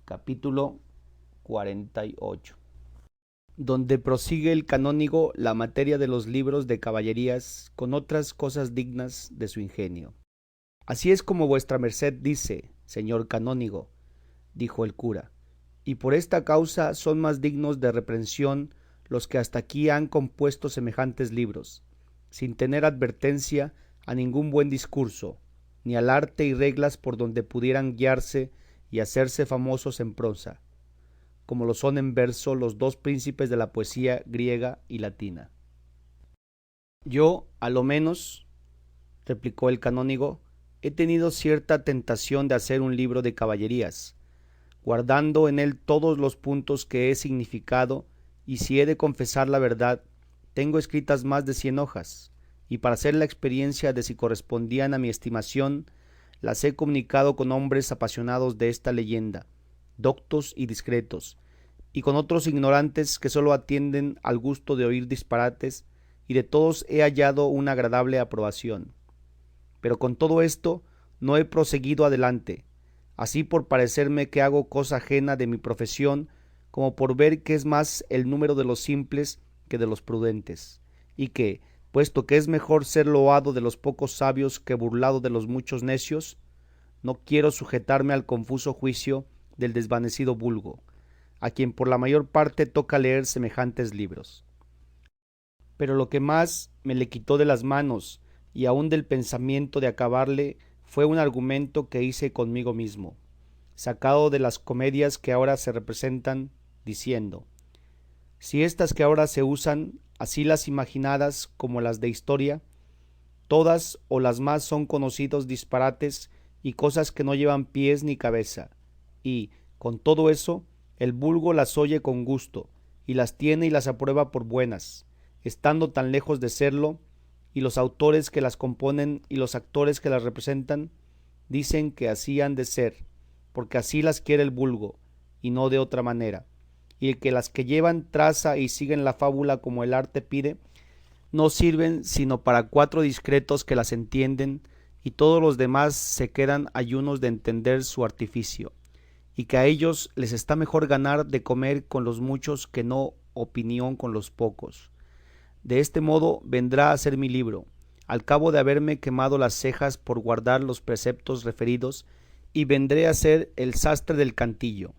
Capítulo 48, donde prosigue el canónigo la materia de los libros de caballerías con otras cosas dignas de su ingenio. Así es como vuestra merced dice, señor canónigo, dijo el cura, y por esta causa son más dignos de reprehensión los que hasta aquí han compuesto semejantes libros, sin tener advertencia a ningún buen discurso, ni al arte y reglas por donde pudieran guiarse y hacerse famosos en prosa, como lo son en verso los dos príncipes de la poesía griega y latina. Yo, a lo menos, replicó el canónigo, he tenido cierta tentación de hacer un libro de caballerías, guardando en él todos los puntos que he significado, y si he de confesar la verdad, tengo escritas más de 100 hojas, y para hacer la experiencia de si correspondían a mi estimación, las he comunicado con hombres apasionados de esta leyenda, doctos y discretos, y con otros ignorantes que sólo atienden al gusto de oír disparates, y de todos he hallado una agradable aprobación. Pero con todo esto no he proseguido adelante, así por parecerme que hago cosa ajena de mi profesión, como por ver que es más el número de los simples que de los prudentes, y que, puesto que es mejor ser loado de los pocos sabios que burlado de los muchos necios, no quiero sujetarme al confuso juicio del desvanecido vulgo, a quien por la mayor parte toca leer semejantes libros. Pero lo que más me le quitó de las manos y aun del pensamiento de acabarle fue un argumento que hice conmigo mismo, sacado de las comedias que ahora se representan, diciendo: si estas que ahora se usan, así las imaginadas como las de historia, todas o las más son conocidos disparates y cosas que no llevan pies ni cabeza, y, con todo eso, el vulgo las oye con gusto, y las tiene y las aprueba por buenas, estando tan lejos de serlo, y los autores que las componen y los actores que las representan dicen que así han de ser, porque así las quiere el vulgo, y no de otra manera, y que las que llevan traza y siguen la fábula como el arte pide, no sirven sino para 4 discretos que las entienden, y todos los demás se quedan ayunos de entender su artificio, y que a ellos les está mejor ganar de comer con los muchos que no opinión con los pocos. De este modo vendrá a ser mi libro, al cabo de haberme quemado las cejas por guardar los preceptos referidos, y vendré a ser el sastre del cantillo.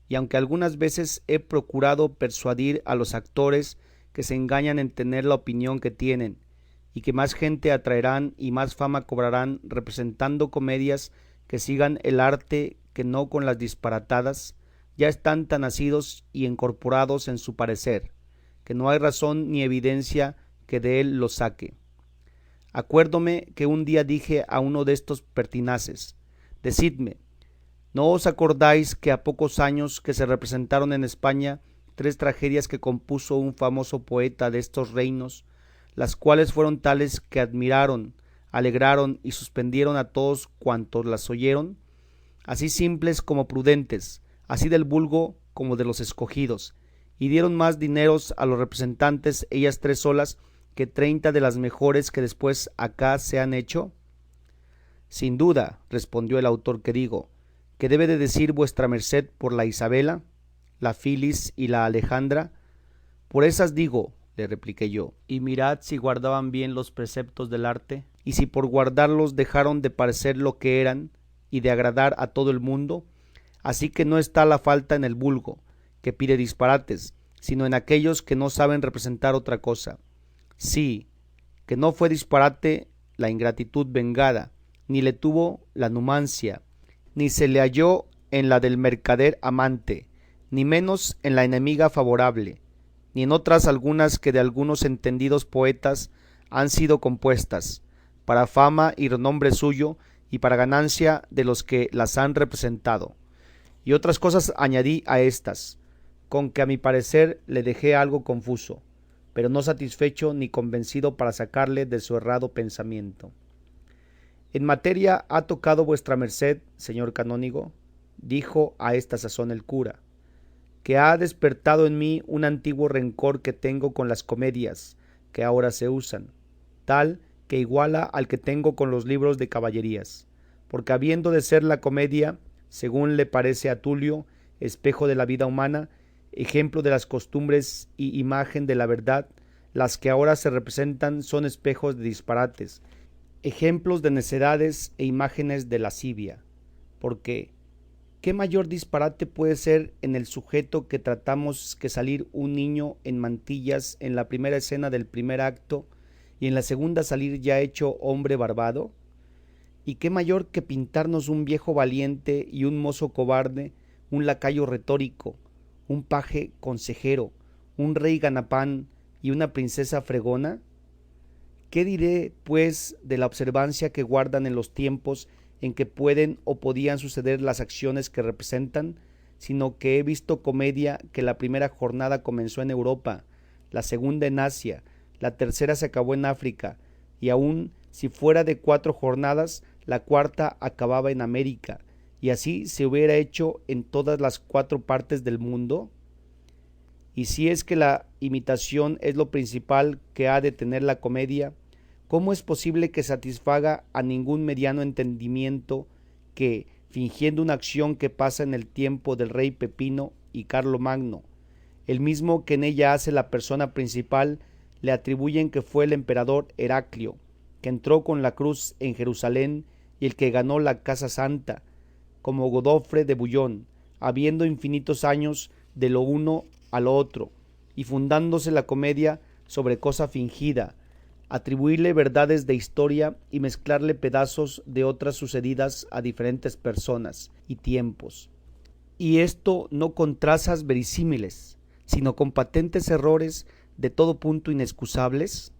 Y aunque algunas veces he procurado persuadir a los actores que se engañan en tener la opinión que tienen, y que más gente atraerán y más fama cobrarán representando comedias que sigan el arte que no con las disparatadas, ya están tan nacidos y encorporados en su parecer, que no hay razón ni evidencia que de él los saque. Acuérdome que un día dije a uno de estos pertinaces: decidme, ¿no os acordáis que a pocos años que se representaron en España 3 tragedias que compuso un famoso poeta de estos reinos, las cuales fueron tales que admiraron, alegraron y suspendieron a todos cuantos las oyeron, así simples como prudentes, así del vulgo como de los escogidos, y dieron más dineros a los representantes ellas 3 solas que 30 de las mejores que después acá se han hecho? Sin duda, respondió el autor que digo, que debe de decir vuestra merced por la Isabela, la Filis y la Alejandra. Por esas digo, le repliqué yo, y mirad si guardaban bien los preceptos del arte, y si por guardarlos dejaron de parecer lo que eran, y de agradar a todo el mundo. Así que no está la falta en el vulgo, que pide disparates, sino en aquellos que no saben representar otra cosa. Sí, que no fue disparate la ingratitud vengada, ni le tuvo la numancia, ni se le halló en la del mercader amante, ni menos en la enemiga favorable, ni en otras algunas que de algunos entendidos poetas han sido compuestas, para fama y renombre suyo, y para ganancia de los que las han representado. Y otras cosas añadí a éstas, con que a mi parecer le dejé algo confuso, pero no satisfecho ni convencido para sacarle de su errado pensamiento. En materia ha tocado vuestra merced, señor canónigo, dijo a esta sazón el cura, que ha despertado en mí un antiguo rencor que tengo con las comedias que ahora se usan, tal que iguala al que tengo con los libros de caballerías, porque habiendo de ser la comedia, según le parece a Tulio, espejo de la vida humana, ejemplo de las costumbres y imagen de la verdad. Las que ahora se representan son espejos de disparates, ejemplos de necedades e imágenes de lascivia. Porque, ¿qué mayor disparate puede ser en el sujeto que tratamos que salir un niño en mantillas en la primera escena del primer acto y en la segunda salir ya hecho hombre barbado? ¿Y qué mayor que pintarnos un viejo valiente y un mozo cobarde, un lacayo retórico, un paje consejero, un rey ganapán y una princesa fregona? ¿Qué diré, pues, de la observancia que guardan en los tiempos en que pueden o podían suceder las acciones que representan? Sino que he visto comedia que la primera jornada comenzó en Europa, la segunda en Asia, la tercera se acabó en África, y aun si fuera de 4 jornadas, la cuarta acababa en América, y así se hubiera hecho en todas las 4 partes del mundo. Y si es que la imitación es lo principal que ha de tener la comedia, ¿cómo es posible que satisfaga a ningún mediano entendimiento que, fingiendo una acción que pasa en el tiempo del rey Pepino y Carlomagno, el mismo que en ella hace la persona principal, le atribuyen que fue el emperador Heraclio, que entró con la cruz en Jerusalén y el que ganó la casa santa, como Godofre de Bullón, habiendo infinitos años de lo uno a lo otro, y fundándose la comedia sobre cosa fingida, atribuirle verdades de historia y mezclarle pedazos de otras sucedidas a diferentes personas y tiempos. Y esto no con trazas verisímiles, sino con patentes errores de todo punto inexcusables.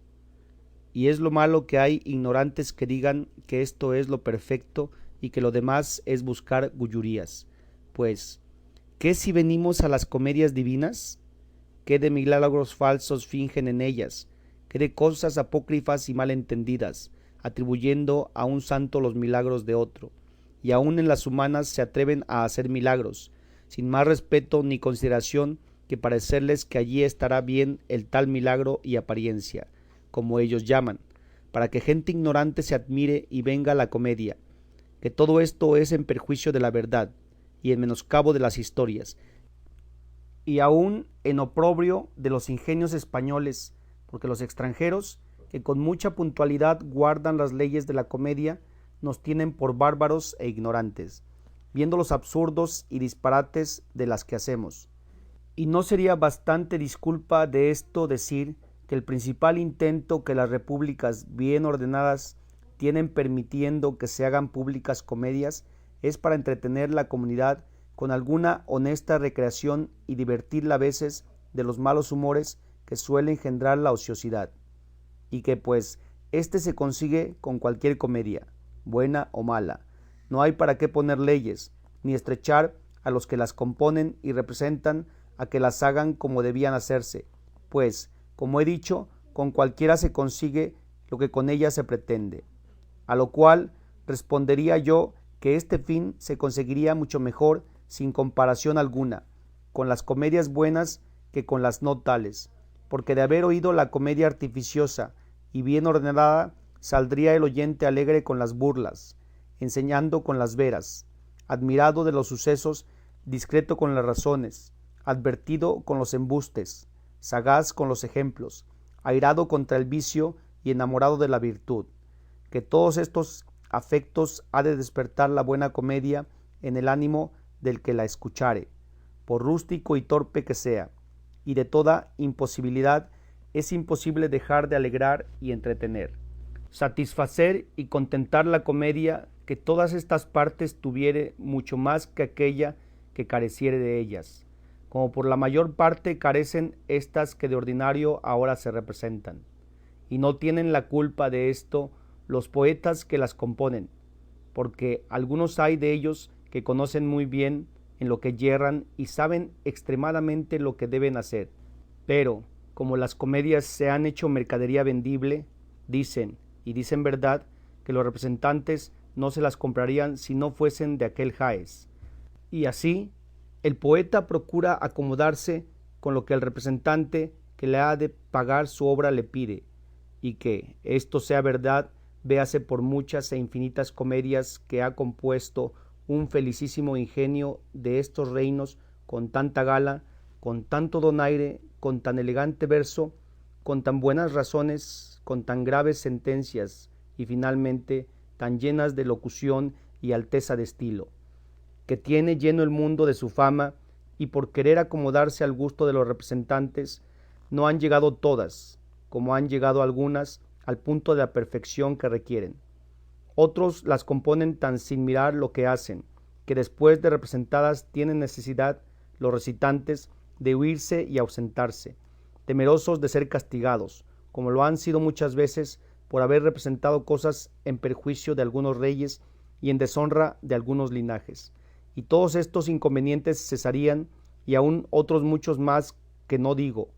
Y es lo malo que hay ignorantes que digan que esto es lo perfecto y que lo demás es buscar gullurías. Pues, ¿qué si venimos a las comedias divinas? ¿Qué de milagros falsos fingen en ellas? ¿Qué de cosas apócrifas y mal entendidas, atribuyendo a un santo los milagros de otro? Y aun en las humanas se atreven a hacer milagros, sin más respeto ni consideración que parecerles que allí estará bien el tal milagro y apariencia, como ellos llaman, para que gente ignorante se admire y venga a la comedia, que todo esto es en perjuicio de la verdad y en menoscabo de las historias, y aun en oprobio de los ingenios españoles, porque los extranjeros, que con mucha puntualidad guardan las leyes de la comedia, nos tienen por bárbaros e ignorantes, viendo los absurdos y disparates de las que hacemos. Y no sería bastante disculpa de esto decir que el principal intento que las repúblicas bien ordenadas tienen permitiendo que se hagan públicas comedias es para entretener la comunidad con alguna honesta recreación y divertirla a veces de los malos humores que suele engendrar la ociosidad, y que pues éste se consigue con cualquier comedia, buena o mala. No hay para qué poner leyes, ni estrechar a los que las componen y representan a que las hagan como debían hacerse, pues, como he dicho, con cualquiera se consigue lo que con ella se pretende. A lo cual respondería yo que este fin se conseguiría mucho mejor sin comparación alguna con las comedias buenas que con las no tales, porque de haber oído la comedia artificiosa y bien ordenada saldría el oyente alegre con las burlas, enseñando con las veras, admirado de los sucesos, discreto con las razones, advertido con los embustes, sagaz con los ejemplos, airado contra el vicio y enamorado de la virtud, que todos estos afectos ha de despertar la buena comedia en el ánimo del que la escuchare, por rústico y torpe que sea, y de toda imposibilidad es imposible dejar de alegrar y entretener, satisfacer y contentar la comedia que todas estas partes tuviere mucho más que aquella que careciere de ellas, como por la mayor parte carecen estas que de ordinario ahora se representan, y no tienen la culpa de esto los poetas que las componen, porque algunos hay de ellos que conocen muy bien en lo que yerran y saben extremadamente lo que deben hacer, pero como las comedias se han hecho mercadería vendible, dicen, y dicen verdad, que los representantes no se las comprarían si no fuesen de aquel jaez. Y así el poeta procura acomodarse con lo que el representante que le ha de pagar su obra le pide, y que esto sea verdad, véase por muchas e infinitas comedias que ha compuesto un felicísimo ingenio de estos reinos con tanta gala, con tanto donaire, con tan elegante verso, con tan buenas razones, con tan graves sentencias y finalmente tan llenas de locución y alteza de estilo, que tiene lleno el mundo de su fama y por querer acomodarse al gusto de los representantes, no han llegado todas, como han llegado algunas, al punto de la perfección que requieren. Otros las componen tan sin mirar lo que hacen, que después de representadas tienen necesidad los recitantes de huirse y ausentarse, temerosos de ser castigados, como lo han sido muchas veces por haber representado cosas en perjuicio de algunos reyes y en deshonra de algunos linajes. Y todos estos inconvenientes cesarían, y aun otros muchos más que no digo,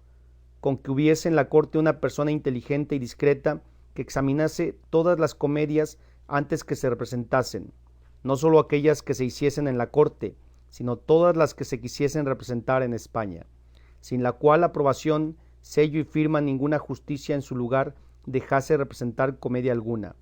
con que hubiese en la corte una persona inteligente y discreta que examinase todas las comedias antes que se representasen, no sólo aquellas que se hiciesen en la corte, sino todas las que se quisiesen representar en España, sin la cual aprobación, sello y firma ninguna justicia en su lugar dejase representar comedia alguna.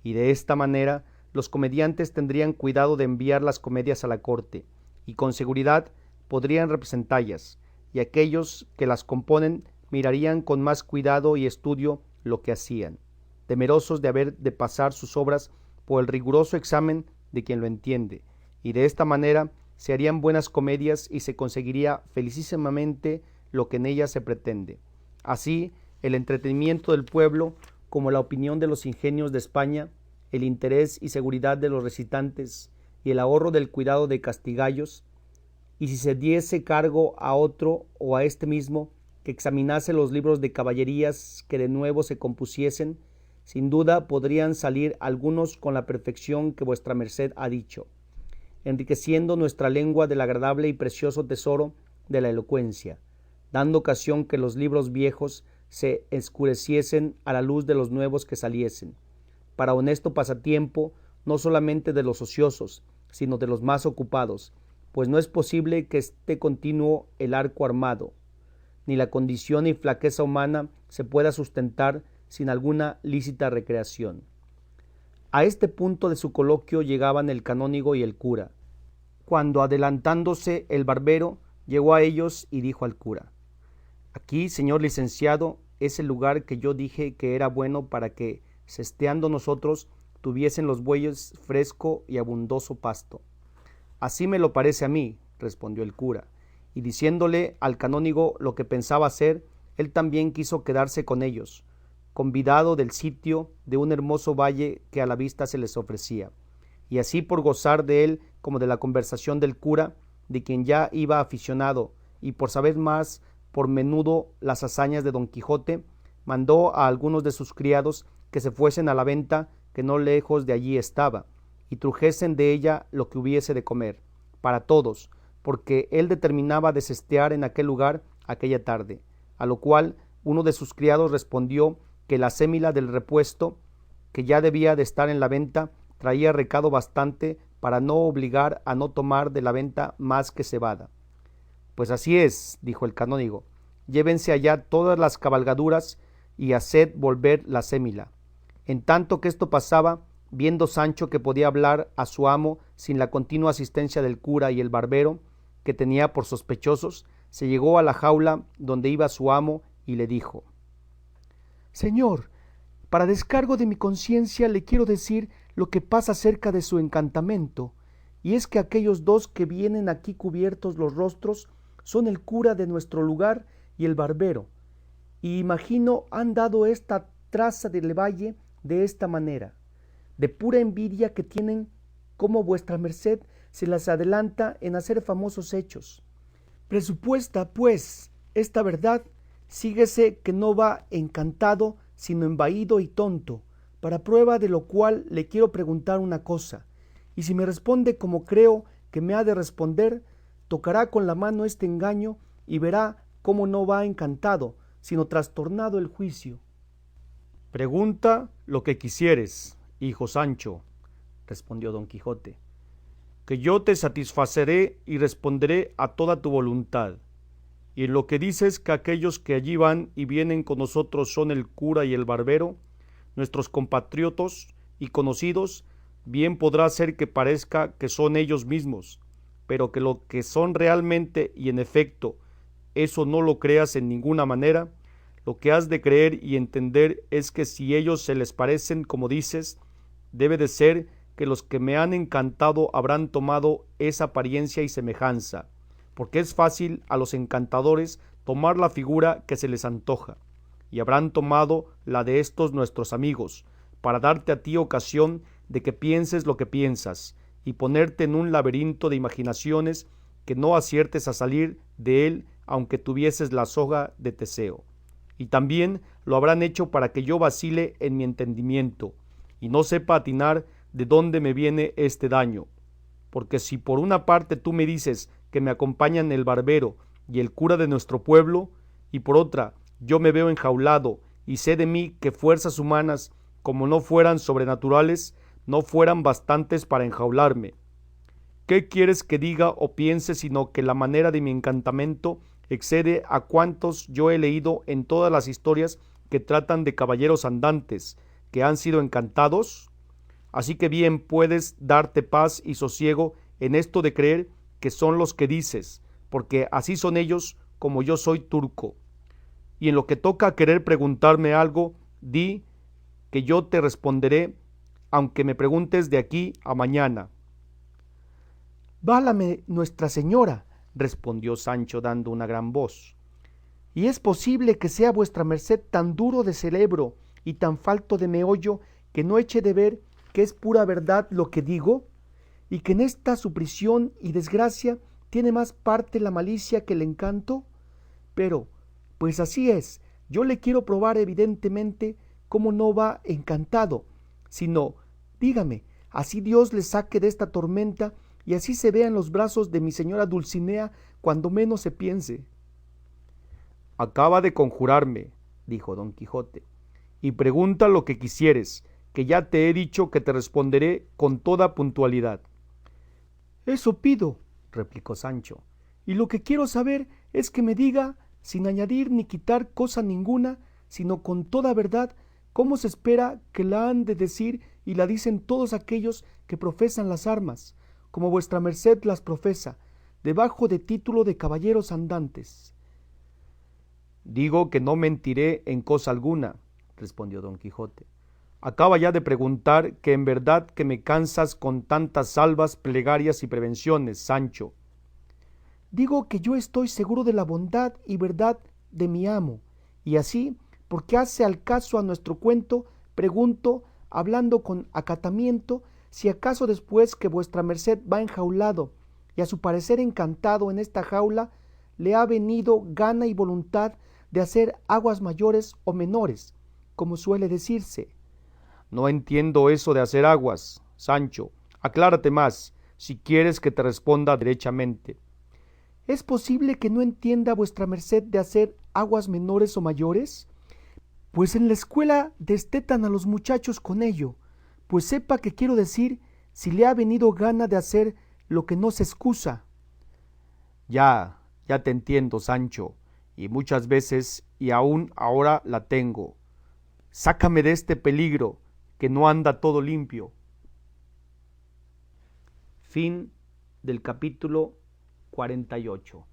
Y de esta manera los comediantes tendrían cuidado de enviar las comedias a la corte, y con seguridad podrían representallas, y aquellos que las componen mirarían con más cuidado y estudio lo que hacían, temerosos de haber de pasar sus obras por el riguroso examen de quien lo entiende, y de esta manera se harían buenas comedias y se conseguiría felicísimamente lo que en ellas se pretende. Así, el entretenimiento del pueblo, como la opinión de los ingenios de España, el interés y seguridad de los recitantes y el ahorro del cuidado de castigallos, y si se diese cargo a otro o a este mismo que examinase los libros de caballerías que de nuevo se compusiesen, sin duda podrían salir algunos con la perfección que vuestra merced ha dicho, enriqueciendo nuestra lengua del agradable y precioso tesoro de la elocuencia, dando ocasión que los libros viejos se escureciesen a la luz de los nuevos que saliesen, para honesto pasatiempo no solamente de los ociosos, sino de los más ocupados, pues no es posible que esté continuo el arco armado, ni la condición y flaqueza humana se pueda sustentar sin alguna lícita recreación. A este punto de su coloquio llegaban el canónigo y el cura, cuando adelantándose el barbero llegó a ellos y dijo al cura: aquí, señor licenciado, es el lugar que yo dije que era bueno para que, sesteando nosotros, tuviesen los bueyes fresco y abundoso pasto. Así me lo parece a mí, respondió el cura, y diciéndole al canónigo lo que pensaba hacer, él también quiso quedarse con ellos, convidado del sitio de un hermoso valle que a la vista se les ofrecía, y así por gozar de él como de la conversación del cura, de quien ya iba aficionado, y por saber más por menudo las hazañas de Don Quijote, mandó a algunos de sus criados que se fuesen a la venta que no lejos de allí estaba, y trujesen de ella lo que hubiese de comer, para todos, porque él determinaba de sestear en aquel lugar aquella tarde, a lo cual uno de sus criados respondió que la acémila del repuesto, que ya debía de estar en la venta, traía recado bastante para no obligar a no tomar de la venta más que cebada. Pues así es, dijo el canónigo, llévense allá todas las cabalgaduras y haced volver la acémila. En tanto que esto pasaba, viendo Sancho que podía hablar a su amo sin la continua asistencia del cura y el barbero, que tenía por sospechosos, se llegó a la jaula donde iba su amo y le dijo: señor, para descargo de mi conciencia le quiero decir lo que pasa cerca de su encantamento, y es que aquellos dos que vienen aquí cubiertos los rostros son el cura de nuestro lugar y el barbero, y imagino han dado esta traza del valle de esta manera, de pura envidia que tienen como vuestra merced se las adelanta en hacer famosos hechos. Presupuesta pues esta verdad, síguese que no va encantado sino embaído y tonto, para prueba de lo cual le quiero preguntar una cosa, y si me responde como creo que me ha de responder, tocará con la mano este engaño y verá cómo no va encantado, sino trastornado el juicio. Pregunta lo que quisieres, hijo Sancho, respondió Don Quijote, que yo te satisfaceré y responderé a toda tu voluntad. Y en lo que dices que aquellos que allí van y vienen con nosotros son el cura y el barbero, nuestros compatriotos y conocidos, bien podrá ser que parezca que son ellos mismos, pero que lo que son realmente y en efecto, eso no lo creas en ninguna manera, lo que has de creer y entender es que si ellos se les parecen como dices, debe de ser que los que me han encantado habrán tomado esa apariencia y semejanza, porque es fácil a los encantadores tomar la figura que se les antoja, y habrán tomado la de estos nuestros amigos, para darte a ti ocasión de que pienses lo que piensas, y ponerte en un laberinto de imaginaciones que no aciertes a salir de él aunque tuvieses la soga de Teseo. Y también lo habrán hecho para que yo vacile en mi entendimiento, y no sepa atinar de dónde me viene este daño. Porque si por una parte tú me dices que me acompañan el barbero y el cura de nuestro pueblo, y por otra yo me veo enjaulado y sé de mí que fuerzas humanas, como no fueran sobrenaturales, no fueran bastantes para enjaularme. ¿Qué quieres que diga o piense sino que la manera de mi encantamento excede a cuantos yo he leído en todas las historias que tratan de caballeros andantes, que han sido encantados? Así que bien puedes darte paz y sosiego en esto de creer que son los que dices, porque así son ellos como yo soy turco. Y en lo que toca a querer preguntarme algo, di que yo te responderé, aunque me preguntes de aquí a mañana. Válame Nuestra Señora, respondió Sancho dando una gran voz. ¿Y es posible que sea vuestra merced tan duro de celebro y tan falto de meollo que no eche de ver que es pura verdad lo que digo? ¿Y que en esta su prisión y desgracia tiene más parte la malicia que el encanto? Pero, pues así es, yo le quiero probar evidentemente cómo no va encantado, sino, dígame, así Dios le saque de esta tormenta y así se vea en los brazos de mi señora Dulcinea cuando menos se piense. Acaba de conjurarme, dijo don Quijote, y pregunta lo que quisieres, que ya te he dicho que te responderé con toda puntualidad. Eso pido, replicó Sancho, y lo que quiero saber es que me diga, sin añadir ni quitar cosa ninguna, sino con toda verdad, cómo se espera que la han de decir y la dicen todos aquellos que profesan las armas, como vuestra merced las profesa, debajo de título de caballeros andantes. Digo que no mentiré en cosa alguna, respondió don Quijote. Acaba ya de preguntar que en verdad que me cansas con tantas salvas, plegarias y prevenciones, Sancho. Digo que yo estoy seguro de la bondad y verdad de mi amo, y así, porque hace al caso a nuestro cuento, pregunto, hablando con acatamiento, si acaso después que vuestra merced va enjaulado, y a su parecer encantado en esta jaula, le ha venido gana y voluntad de hacer aguas mayores o menores, como suele decirse. No entiendo eso de hacer aguas, Sancho. Aclárate más, si quieres que te responda derechamente. ¿Es posible que no entienda vuestra merced de hacer aguas menores o mayores? Pues en la escuela destetan a los muchachos con ello, pues sepa que quiero decir si le ha venido gana de hacer lo que no se excusa. Ya te entiendo, Sancho, y muchas veces, y aún ahora la tengo. Sácame de este peligro, que no anda todo limpio. Fin del capítulo 48.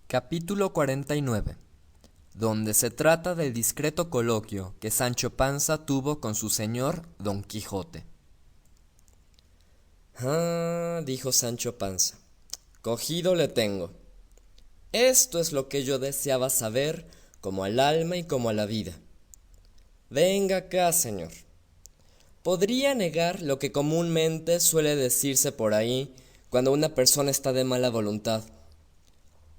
Capítulo 49, donde se trata del discreto coloquio que Sancho Panza tuvo con su señor Don Quijote. Dijo Sancho Panza, cogido le tengo. Esto es lo que yo deseaba saber, como al alma y como a la vida. Venga acá, señor. ¿Podría negar lo que comúnmente suele decirse por ahí cuando una persona está de mala voluntad?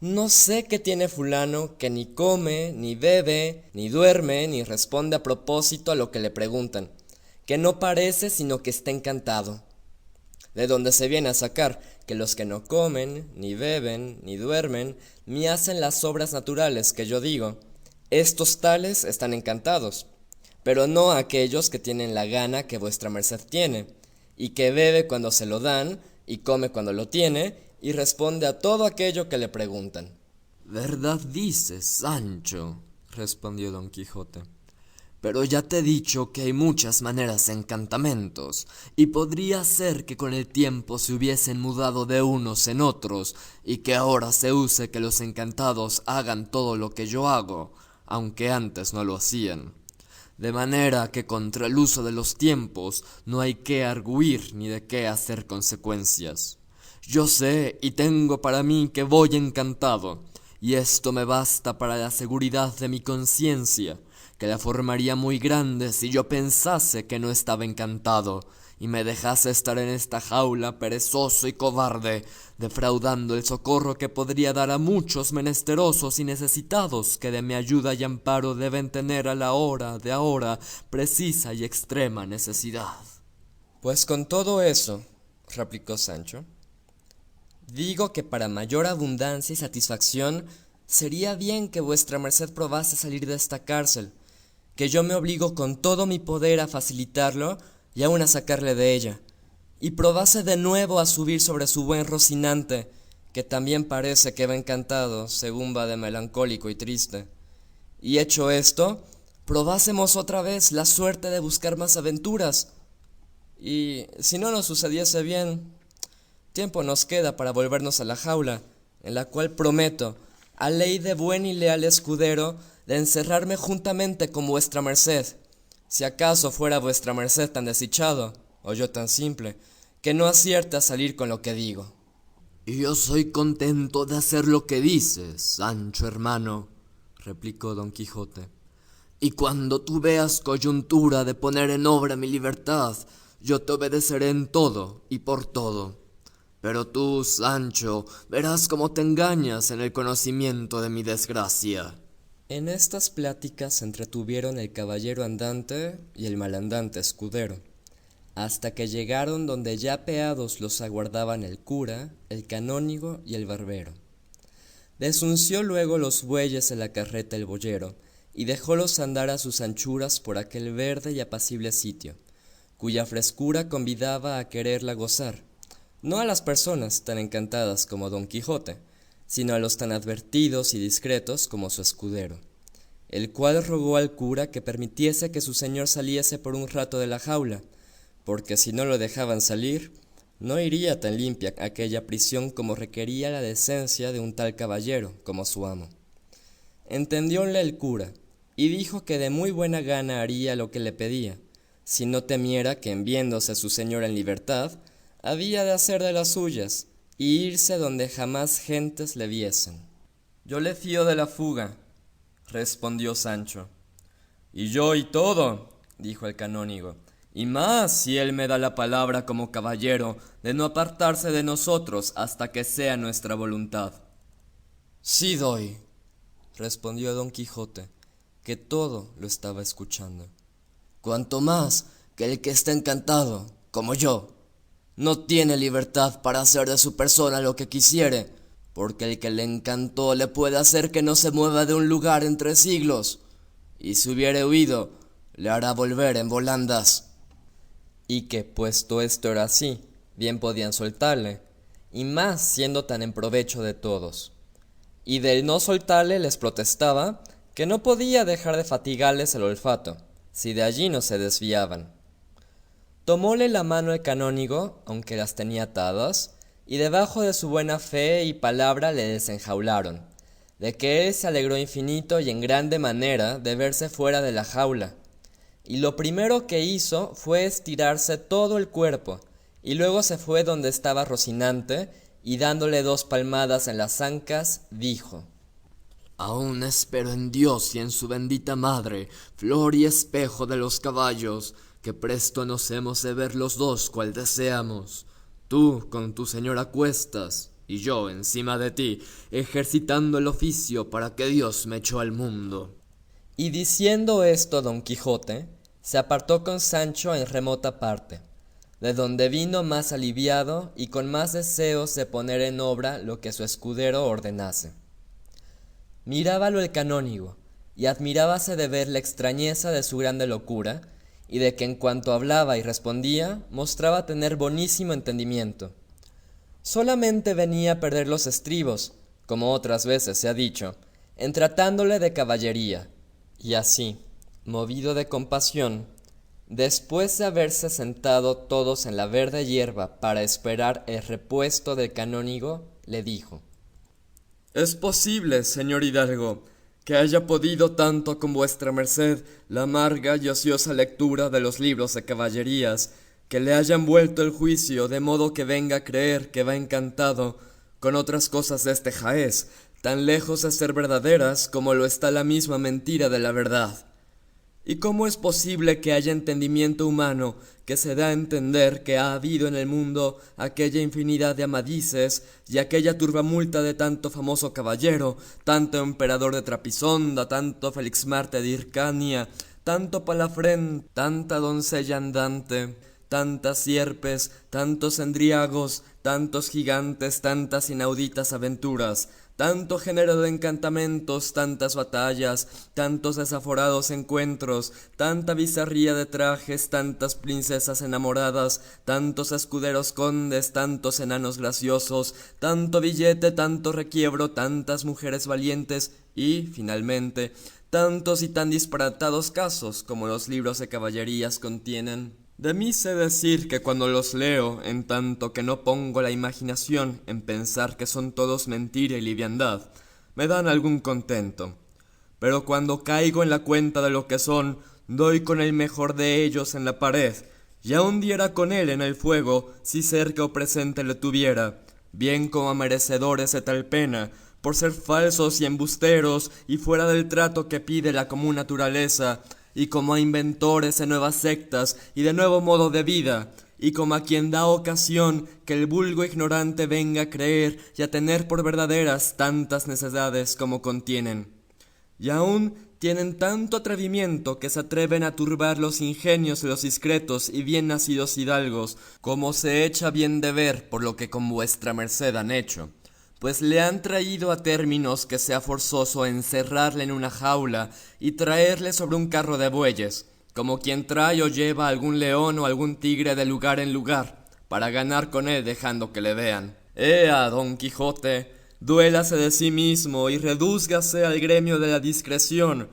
No sé qué tiene fulano que ni come, ni bebe, ni duerme, ni responde a propósito a lo que le preguntan, que no parece sino que está encantado. De donde se viene a sacar que los que no comen, ni beben, ni duermen, ni hacen las obras naturales que yo digo, estos tales están encantados, pero no aquellos que tienen la gana que vuestra merced tiene, y que bebe cuando se lo dan, y come cuando lo tiene, y responde a todo aquello que le preguntan. Verdad dices, Sancho, respondió don Quijote, Pero ya te he dicho que hay muchas maneras de encantamentos, y podría ser que con el tiempo se hubiesen mudado de unos en otros, y que ahora se use que los encantados hagan todo lo que yo hago, aunque antes no lo hacían. De manera que contra el uso de los tiempos no hay que arguir ni de qué hacer consecuencias. Yo sé y tengo para mí que voy encantado, y esto me basta para la seguridad de mi conciencia, que la formaría muy grande si yo pensase que no estaba encantado, y me dejase estar en esta jaula perezoso y cobarde, defraudando el socorro que podría dar a muchos menesterosos y necesitados que de mi ayuda y amparo deben tener a la hora de ahora precisa y extrema necesidad. Pues con todo eso, replicó Sancho, digo que para mayor abundancia y satisfacción sería bien que vuestra merced probase salir de esta cárcel, que yo me obligo con todo mi poder a facilitarlo y aun a sacarle de ella, y probase de nuevo a subir sobre su buen Rocinante, que también parece que va encantado, según va de melancólico y triste. Y hecho esto, probásemos otra vez la suerte de buscar más aventuras, y si no nos sucediese bien, tiempo nos queda para volvernos a la jaula, en la cual prometo, a ley de buen y leal escudero, de encerrarme juntamente con vuestra merced, si acaso fuera vuestra merced tan desdichado, o yo tan simple, que no acierte a salir con lo que digo. Y yo soy contento de hacer lo que dices, Sancho hermano, replicó Don Quijote. Y cuando tú veas coyuntura de poner en obra mi libertad, yo te obedeceré en todo y por todo. Pero tú, Sancho, verás cómo te engañas en el conocimiento de mi desgracia. En estas pláticas se entretuvieron el caballero andante y el malandante escudero, hasta que llegaron donde ya apeados los aguardaban el cura, el canónigo y el barbero. Desunció luego los bueyes en la carreta el boyero, y dejólos andar a sus anchuras por aquel verde y apacible sitio, cuya frescura convidaba a quererla gozar, no a las personas tan encantadas como Don Quijote, sino a los tan advertidos y discretos como su escudero, el cual rogó al cura que permitiese que su señor saliese por un rato de la jaula, porque si no lo dejaban salir, no iría tan limpia aquella prisión como requería la decencia de un tal caballero como su amo. Entendióle el cura, y dijo que de muy buena gana haría lo que le pedía, si no temiera que en viéndose su señor en libertad, había de hacer de las suyas, y irse donde jamás gentes le viesen. Yo le fío de la fuga, respondió Sancho. Y yo y todo, dijo el canónigo, y más si él me da la palabra como caballero de no apartarse de nosotros hasta que sea nuestra voluntad. Sí doy, respondió Don Quijote, que todo lo estaba escuchando. Cuanto más que el que está encantado, como yo, no tiene libertad para hacer de su persona lo que quisiere, porque el que le encantó le puede hacer que no se mueva de un lugar entre siglos, y si hubiere huido, le hará volver en volandas. Y que, puesto esto era así, bien podían soltarle, y más siendo tan en provecho de todos. Y del no soltarle les protestaba que no podía dejar de fatigarles el olfato, si de allí no se desviaban. Tomóle la mano el canónigo, aunque las tenía atadas, y debajo de su buena fe y palabra le desenjaularon, de que él se alegró infinito y en grande manera de verse fuera de la jaula, y lo primero que hizo fue estirarse todo el cuerpo, y luego se fue donde estaba Rocinante, y dándole 2 palmadas en las ancas, dijo: Aún espero en Dios y en su bendita madre, flor y espejo de los caballos, que presto nos hemos de ver los dos cual deseamos. Tú con tu señor a cuestas, y yo encima de ti, ejercitando el oficio para que Dios me echó al mundo. Y diciendo esto Don Quijote, se apartó con Sancho en remota parte, de donde vino más aliviado y con más deseos de poner en obra lo que su escudero ordenase. Mirábalo el canónigo, y admirábase de ver la extrañeza de su grande locura, y de que en cuanto hablaba y respondía, mostraba tener bonísimo entendimiento. Solamente venía a perder los estribos, como otras veces se ha dicho, en tratándole de caballería, y así, Movido de compasión, después de haberse sentado todos en la verde hierba para esperar el repuesto del canónigo, le dijo: Es posible, señor hidalgo, que haya podido tanto con vuestra merced la amarga y ociosa lectura de los libros de caballerías, que le hayan vuelto el juicio, de modo que venga a creer que va encantado con otras cosas de este jaez, tan lejos de ser verdaderas como lo está la misma mentira de la verdad. ¿Y cómo es posible que haya entendimiento humano que se da a entender que ha habido en el mundo aquella infinidad de Amadises y aquella turbamulta de tanto famoso caballero, tanto emperador de Trapisonda, tanto Felixmarte de Hircania, tanto Palafrén, tanta doncella andante, tantas sierpes, tantos endriagos, tantos gigantes, tantas inauditas aventuras, tanto género de encantamentos, tantas batallas, tantos desaforados encuentros, tanta bizarría de trajes, tantas princesas enamoradas, tantos escuderos condes, tantos enanos graciosos, tanto billete, tanto requiebro, tantas mujeres valientes y, finalmente, tantos y tan disparatados casos como los libros de caballerías contienen? De mí sé decir que cuando los leo, en tanto que no pongo la imaginación en pensar que son todos mentira y liviandad, me dan algún contento. Pero cuando caigo en la cuenta de lo que son, doy con el mejor de ellos en la pared, y aun diera con él en el fuego, si cerca o presente le tuviera, bien como a merecedores de tal pena, por ser falsos y embusteros, y fuera del trato que pide la común naturaleza, y como a inventores de nuevas sectas y de nuevo modo de vida, y como a quien da ocasión que el vulgo ignorante venga a creer y a tener por verdaderas tantas necedades como contienen. Y aún tienen tanto atrevimiento que se atreven a turbar los ingenios de los discretos y bien nacidos hidalgos, como se echa bien de ver por lo que con vuestra merced han hecho, pues le han traído a términos que sea forzoso encerrarle en una jaula y traerle sobre un carro de bueyes, como quien trae o lleva algún león o algún tigre de lugar en lugar, para ganar con él dejando que le vean. ¡Ea, Don Quijote! Duélase de sí mismo y redúzgase al gremio de la discreción,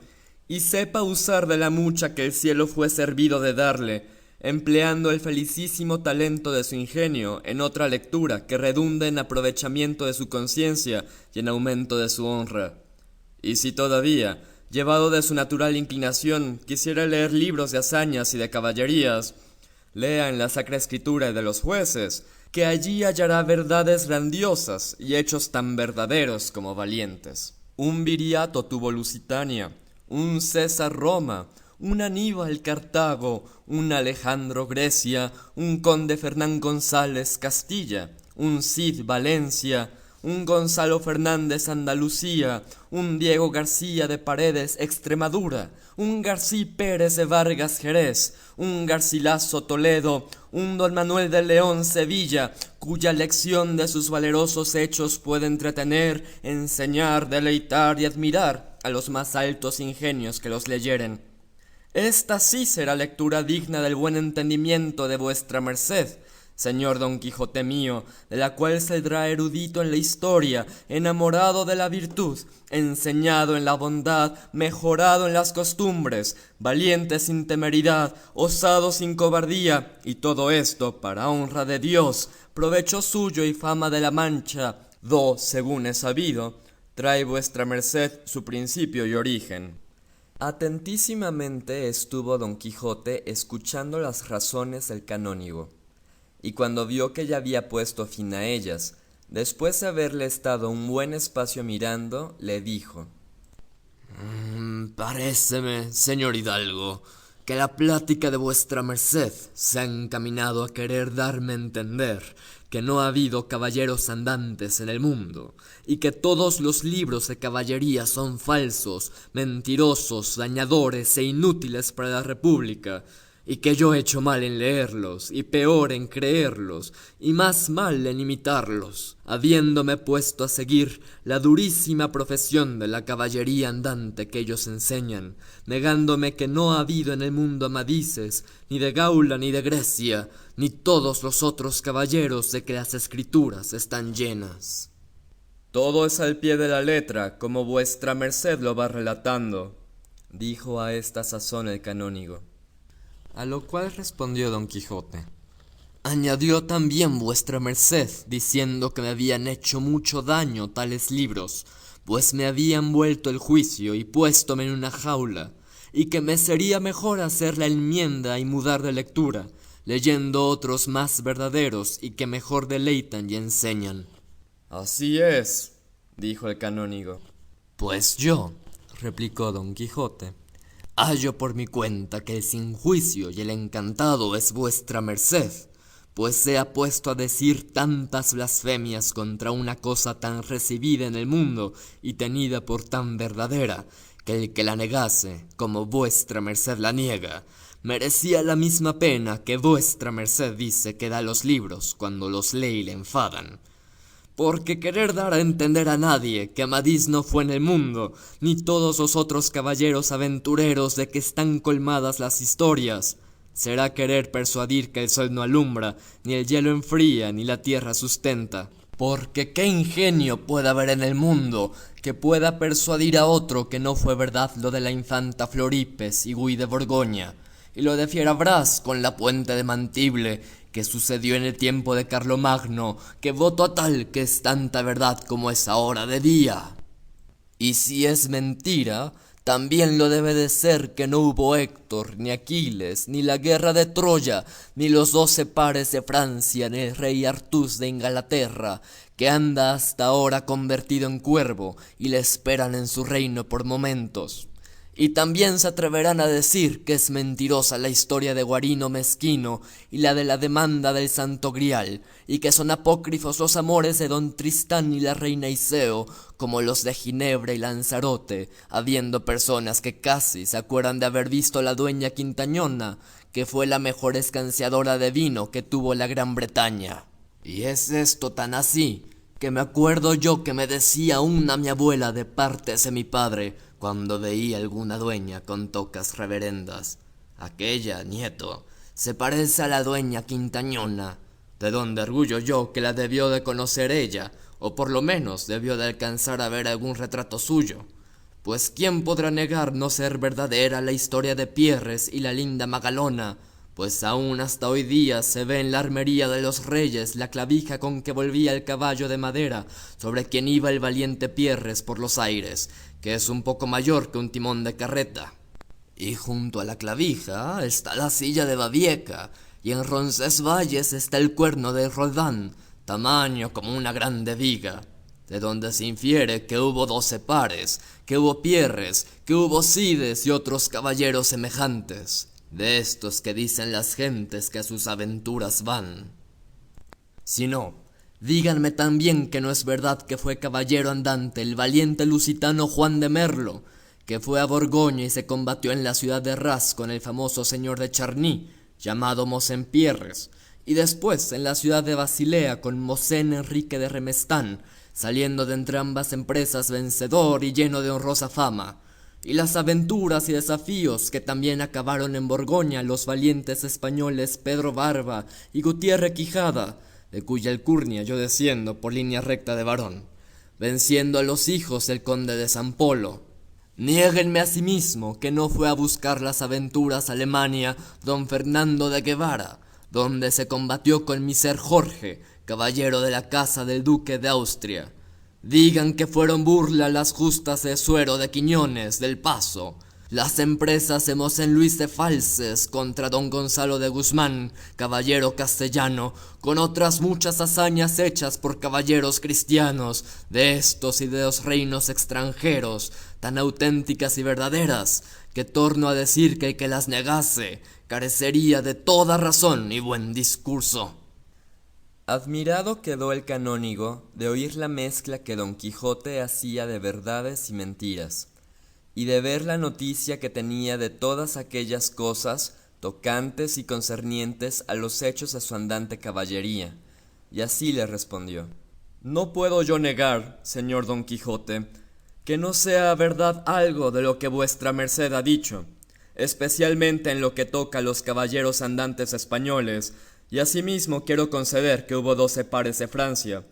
y sepa usar de la mucha que el cielo fue servido de darle, empleando el felicísimo talento de su ingenio en otra lectura que redunde en aprovechamiento de su conciencia y en aumento de su honra. Y si todavía, llevado de su natural inclinación, quisiera leer libros de hazañas y de caballerías, lea en la Sacra Escritura de los jueces, que allí hallará verdades grandiosas y hechos tan verdaderos como valientes. Un Viriato tuvo Lusitania, un César Roma, un Aníbal Cartago, un Alejandro Grecia, un conde Fernán González Castilla, un Cid Valencia, un Gonzalo Fernández Andalucía, un Diego García de Paredes Extremadura, un Garcí Pérez de Vargas Jerez, un Garcilaso Toledo, un Don Manuel de León Sevilla, cuya lección de sus valerosos hechos puede entretener, enseñar, deleitar y admirar a los más altos ingenios que los leyeren. Esta sí será lectura digna del buen entendimiento de vuestra merced, señor Don Quijote mío, de la cual saldrá erudito en la historia, enamorado de la virtud, enseñado en la bondad, mejorado en las costumbres, valiente sin temeridad, osado sin cobardía, y todo esto para honra de Dios, provecho suyo y fama de la Mancha, do, según he sabido, trae vuestra merced su principio y origen. Atentísimamente estuvo Don Quijote escuchando las razones del canónigo, y cuando vio que ya había puesto fin a ellas, después de haberle estado un buen espacio mirando, le dijo: Paréceme, señor hidalgo, que la plática de vuestra merced se ha encaminado a querer darme a entender que no ha habido caballeros andantes en el mundo, y que todos los libros de caballería son falsos, mentirosos, dañadores e inútiles para la república, y que yo he hecho mal en leerlos, y peor en creerlos, y más mal en imitarlos, habiéndome puesto a seguir la durísima profesión de la caballería andante que ellos enseñan, negándome que no ha habido en el mundo Amadises, ni de Gaula ni de Grecia, ni todos los otros caballeros de que las escrituras están llenas. Todo es al pie de la letra, como vuestra merced lo va relatando. dijo a esta sazón el canónigo. A lo cual respondió Don Quijote: añadió también vuestra merced, diciendo que me habían hecho mucho daño tales libros, pues me habían vuelto el juicio y puéstome en una jaula, y que me sería mejor hacer la enmienda y mudar de lectura, leyendo otros más verdaderos y que mejor deleitan y enseñan. Así es, dijo el canónigo. Pues yo, replicó Don Quijote, hallo por mi cuenta que el sin juicio y el encantado es vuestra merced, pues se ha puesto a decir tantas blasfemias contra una cosa tan recibida en el mundo y tenida por tan verdadera, que el que la negase, como vuestra merced la niega, merecía la misma pena que vuestra merced dice que da a los libros cuando los lee y le enfadan. Porque querer dar a entender a nadie que Amadís no fue en el mundo, ni todos los otros caballeros aventureros de que están colmadas las historias, será querer persuadir que el sol no alumbra, ni el hielo enfría, ni la tierra sustenta. Porque qué ingenio puede haber en el mundo que pueda persuadir a otro que no fue verdad lo de la infanta Floripes y Guy de Borgoña, y lo de Fierabras con la puente de Mantible, que sucedió en el tiempo de Carlomagno, que voto a tal que es tanta verdad como es ahora de día. Y si es mentira, también lo debe de ser que no hubo Héctor, ni Aquiles, ni la guerra de Troya, ni los 12 pares de Francia, ni el rey Artús de Inglaterra, que anda hasta ahora convertido en cuervo, y le esperan en su reino por momentos. Y también se atreverán a decir que es mentirosa la historia de Guarino Mezquino y la de la demanda del Santo Grial, y que son apócrifos los amores de don Tristán y la reina Iseo, como los de Ginebra y Lanzarote, habiendo personas que casi se acuerdan de haber visto a la dueña Quintañona, que fue la mejor escanciadora de vino que tuvo la Gran Bretaña. Y es esto tan así, que me acuerdo yo que me decía una mi abuela de partes de mi padre, cuando veía alguna dueña con tocas reverendas: aquella, nieto, se parece a la dueña Quintañona, de donde arguyo yo que la debió de conocer ella, o por lo menos debió de alcanzar a ver algún retrato suyo. Pues quién podrá negar no ser verdadera la historia de Pierres y la linda Magalona, pues aún hasta hoy día se ve en la armería de los reyes la clavija con que volvía el caballo de madera sobre quien iba el valiente Pierres por los aires, que es un poco mayor que un timón de carreta. Y junto a la clavija está la silla de Babieca, y en Roncesvalles está el cuerno de Roldán, tamaño como una grande viga, de donde se infiere que hubo 12 pares, que hubo Pierres, que hubo Cides y otros caballeros semejantes, de estos que dicen las gentes que a sus aventuras van. Si no, díganme también que no es verdad que fue caballero andante el valiente lusitano Juan de Merlo, que fue a Borgoña y se combatió en la ciudad de Ras con el famoso señor de Charny, llamado Mosén Pierres, y después en la ciudad de Basilea con Mosén Enrique de Remestán, saliendo de entrambas empresas vencedor y lleno de honrosa fama, y las aventuras y desafíos que también acabaron en Borgoña los valientes españoles Pedro Barba y Gutiérrez Quijada, de cuya alcurnia yo desciendo por línea recta de varón, venciendo a los hijos del conde de San Polo. Niéguenme asimismo que no fue a buscar las aventuras a Alemania don Fernando de Guevara, donde se combatió con mi ser Jorge, caballero de la casa del duque de Austria. Digan que fueron burla las justas de Suero de Quiñones del Paso, las empresas de Mosén Luis de Falses contra don Gonzalo de Guzmán, caballero castellano, con otras muchas hazañas hechas por caballeros cristianos de estos y de los reinos extranjeros, tan auténticas y verdaderas, que torno a decir que el que las negase carecería de toda razón y buen discurso. Admirado quedó el canónigo de oír la mezcla que Don Quijote hacía de verdades y mentiras, y de ver la noticia que tenía de todas aquellas cosas tocantes y concernientes a los hechos de su andante caballería, y así le respondió: No puedo yo negar, señor Don Quijote, que no sea verdad algo de lo que vuestra merced ha dicho, especialmente en lo que toca a los caballeros andantes españoles, y asimismo quiero conceder que hubo 12 pares de Francia,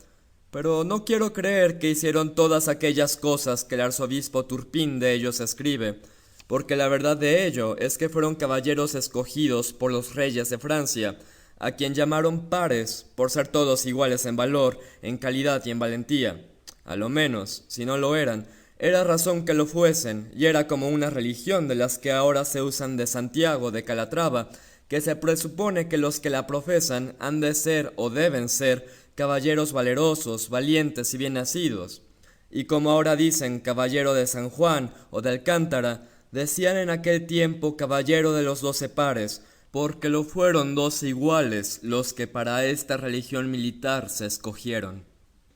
pero no quiero creer que hicieron todas aquellas cosas que el arzobispo Turpín de ellos escribe, porque la verdad de ello es que fueron caballeros escogidos por los reyes de Francia, a quien llamaron pares, por ser todos iguales en valor, en calidad y en valentía. A lo menos, si no lo eran, era razón que lo fuesen, y era como una religión de las que ahora se usan de Santiago de Calatrava, que se presupone que los que la profesan han de ser o deben ser caballeros valerosos, valientes y bien nacidos. Y como ahora dicen caballero de San Juan o de Alcántara, decían en aquel tiempo caballero de los 12 pares, porque lo fueron 12 iguales los que para esta religión militar se escogieron.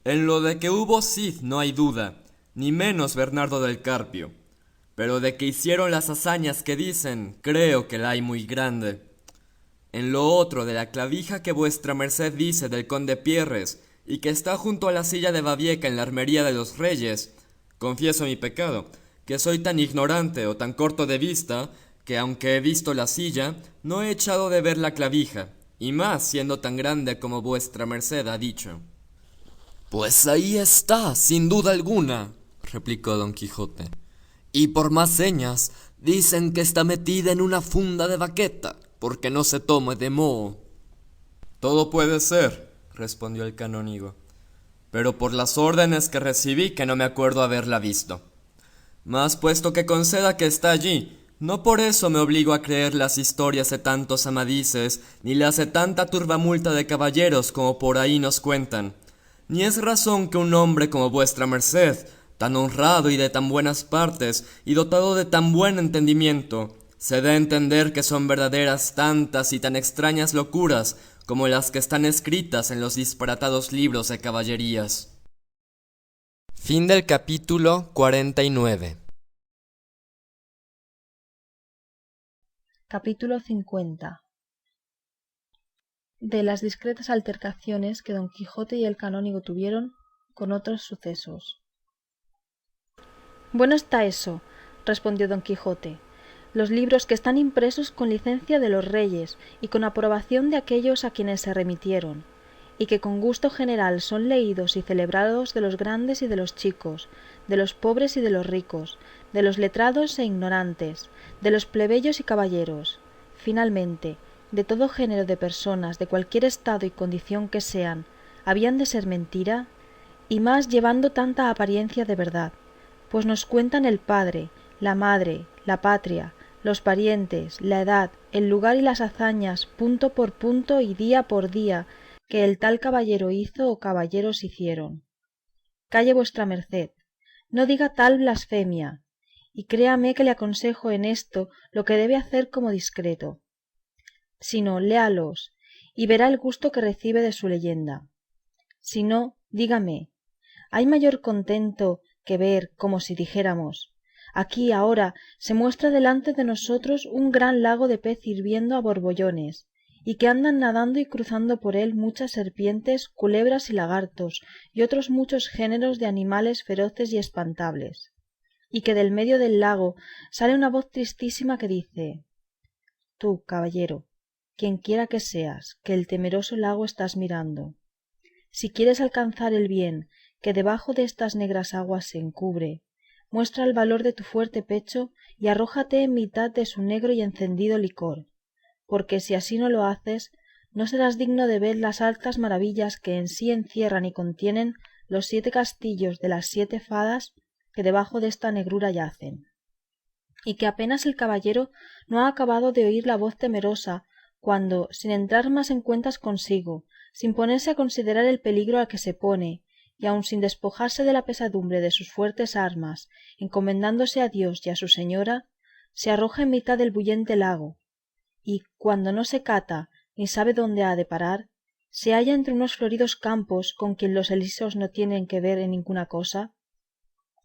En lo de que hubo Cid no hay duda, ni menos Bernardo del Carpio, pero de que hicieron las hazañas que dicen, creo que la hay muy grande. En lo otro de la clavija que vuestra merced dice del conde Pierres, y que está junto a la silla de Babieca en la armería de los reyes, confieso mi pecado, que soy tan ignorante o tan corto de vista, que aunque he visto la silla, no he echado de ver la clavija, y más siendo tan grande como vuestra merced ha dicho. Pues ahí está, sin duda alguna, replicó Don Quijote. Y por más señas, dicen que está metida en una funda de baqueta, porque no se tome de moho. Todo puede ser, respondió el canónigo, pero por las órdenes que recibí que no me acuerdo haberla visto. Mas puesto que conceda que está allí, no por eso me obligo a creer las historias de tantos amadises, ni las de tanta turbamulta de caballeros como por ahí nos cuentan. Ni es razón que un hombre como vuestra merced, tan honrado y de tan buenas partes, y dotado de tan buen entendimiento, se dé a entender que son verdaderas tantas y tan extrañas locuras como las que están escritas en los disparatados libros de caballerías. Fin del capítulo 49. Capítulo 50. De las discretas altercaciones que Don Quijote y el canónigo tuvieron con otros sucesos. Bueno está eso, respondió Don Quijote, los libros que están impresos con licencia de los reyes y con aprobación de aquellos a quienes se remitieron, y que con gusto general son leídos y celebrados de los grandes y de los chicos, de los pobres y de los ricos, de los letrados e ignorantes, de los plebeyos y caballeros, finalmente, de todo género de personas de cualquier estado y condición que sean, habían de ser mentira, y más llevando tanta apariencia de verdad, pues nos cuentan el padre, la madre, la patria, los parientes, la edad, el lugar y las hazañas, punto por punto y día por día, que el tal caballero hizo o caballeros hicieron. Calle vuestra merced, no diga tal blasfemia, y créame que le aconsejo en esto lo que debe hacer como discreto, sino léalos, y verá el gusto que recibe de su leyenda. Si no, dígame, ¿hay mayor contento que ver, como si dijéramos, aquí ahora se muestra delante de nosotros un gran lago de pez hirviendo a borbollones, y que andan nadando y cruzando por él muchas serpientes, culebras y lagartos, y otros muchos géneros de animales feroces y espantables, y que del medio del lago sale una voz tristísima que dice: tú, caballero, quienquiera que seas, que el temeroso lago estás mirando, si quieres alcanzar el bien que debajo de estas negras aguas se encubre, muestra el valor de tu fuerte pecho y arrójate en mitad de su negro y encendido licor, porque si así no lo haces, no serás digno de ver las altas maravillas que en sí encierran y contienen los 7 castillos de las 7 fadas que debajo de esta negrura yacen. Y que apenas el caballero no ha acabado de oír la voz temerosa, cuando, sin entrar más en cuentas consigo, sin ponerse a considerar el peligro al que se pone, y aun sin despojarse de la pesadumbre de sus fuertes armas, encomendándose a Dios y a su señora, se arroja en mitad del bullente lago, y, cuando no se cata ni sabe dónde ha de parar, se halla entre unos floridos campos con quien los elíseos no tienen que ver en ninguna cosa.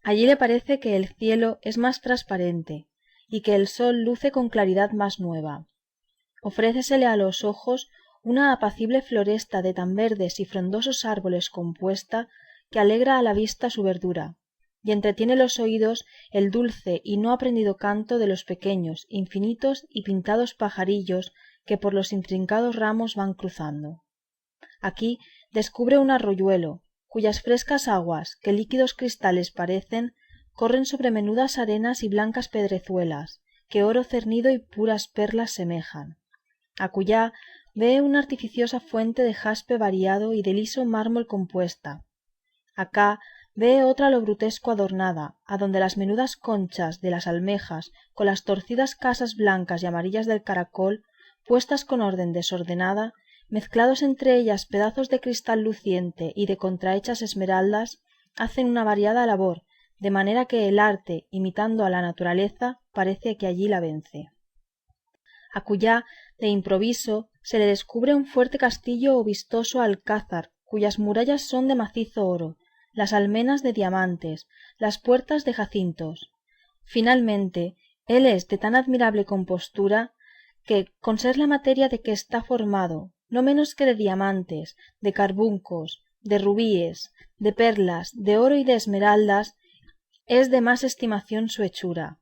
Allí le parece que el cielo es más transparente, y que el sol luce con claridad más nueva. Ofrécesele a los ojos una apacible floresta de tan verdes y frondosos árboles compuesta, que alegra a la vista su verdura, y entretiene los oídos el dulce y no aprendido canto de los pequeños, infinitos y pintados pajarillos que por los intrincados ramos van cruzando. Aquí descubre un arroyuelo, cuyas frescas aguas, que líquidos cristales parecen, corren sobre menudas arenas y blancas pedrezuelas, que oro cernido y puras perlas semejan. Acullá ve una artificiosa fuente de jaspe variado y de liso mármol compuesta. Acá ve otra lo brutesco adornada, adonde las menudas conchas de las almejas, con las torcidas casas blancas y amarillas del caracol, puestas con orden desordenada, mezclados entre ellas pedazos de cristal luciente y de contrahechas esmeraldas, hacen una variada labor, de manera que el arte, imitando a la naturaleza, parece que allí la vence. Acullá, de improviso, se le descubre un fuerte castillo o vistoso alcázar, cuyas murallas son de macizo oro, las almenas de diamantes, las puertas de jacintos. Finalmente, él es de tan admirable compostura que, con ser la materia de que está formado, no menos que de diamantes, de carbuncos, de rubíes, de perlas, de oro y de esmeraldas, es de más estimación su hechura.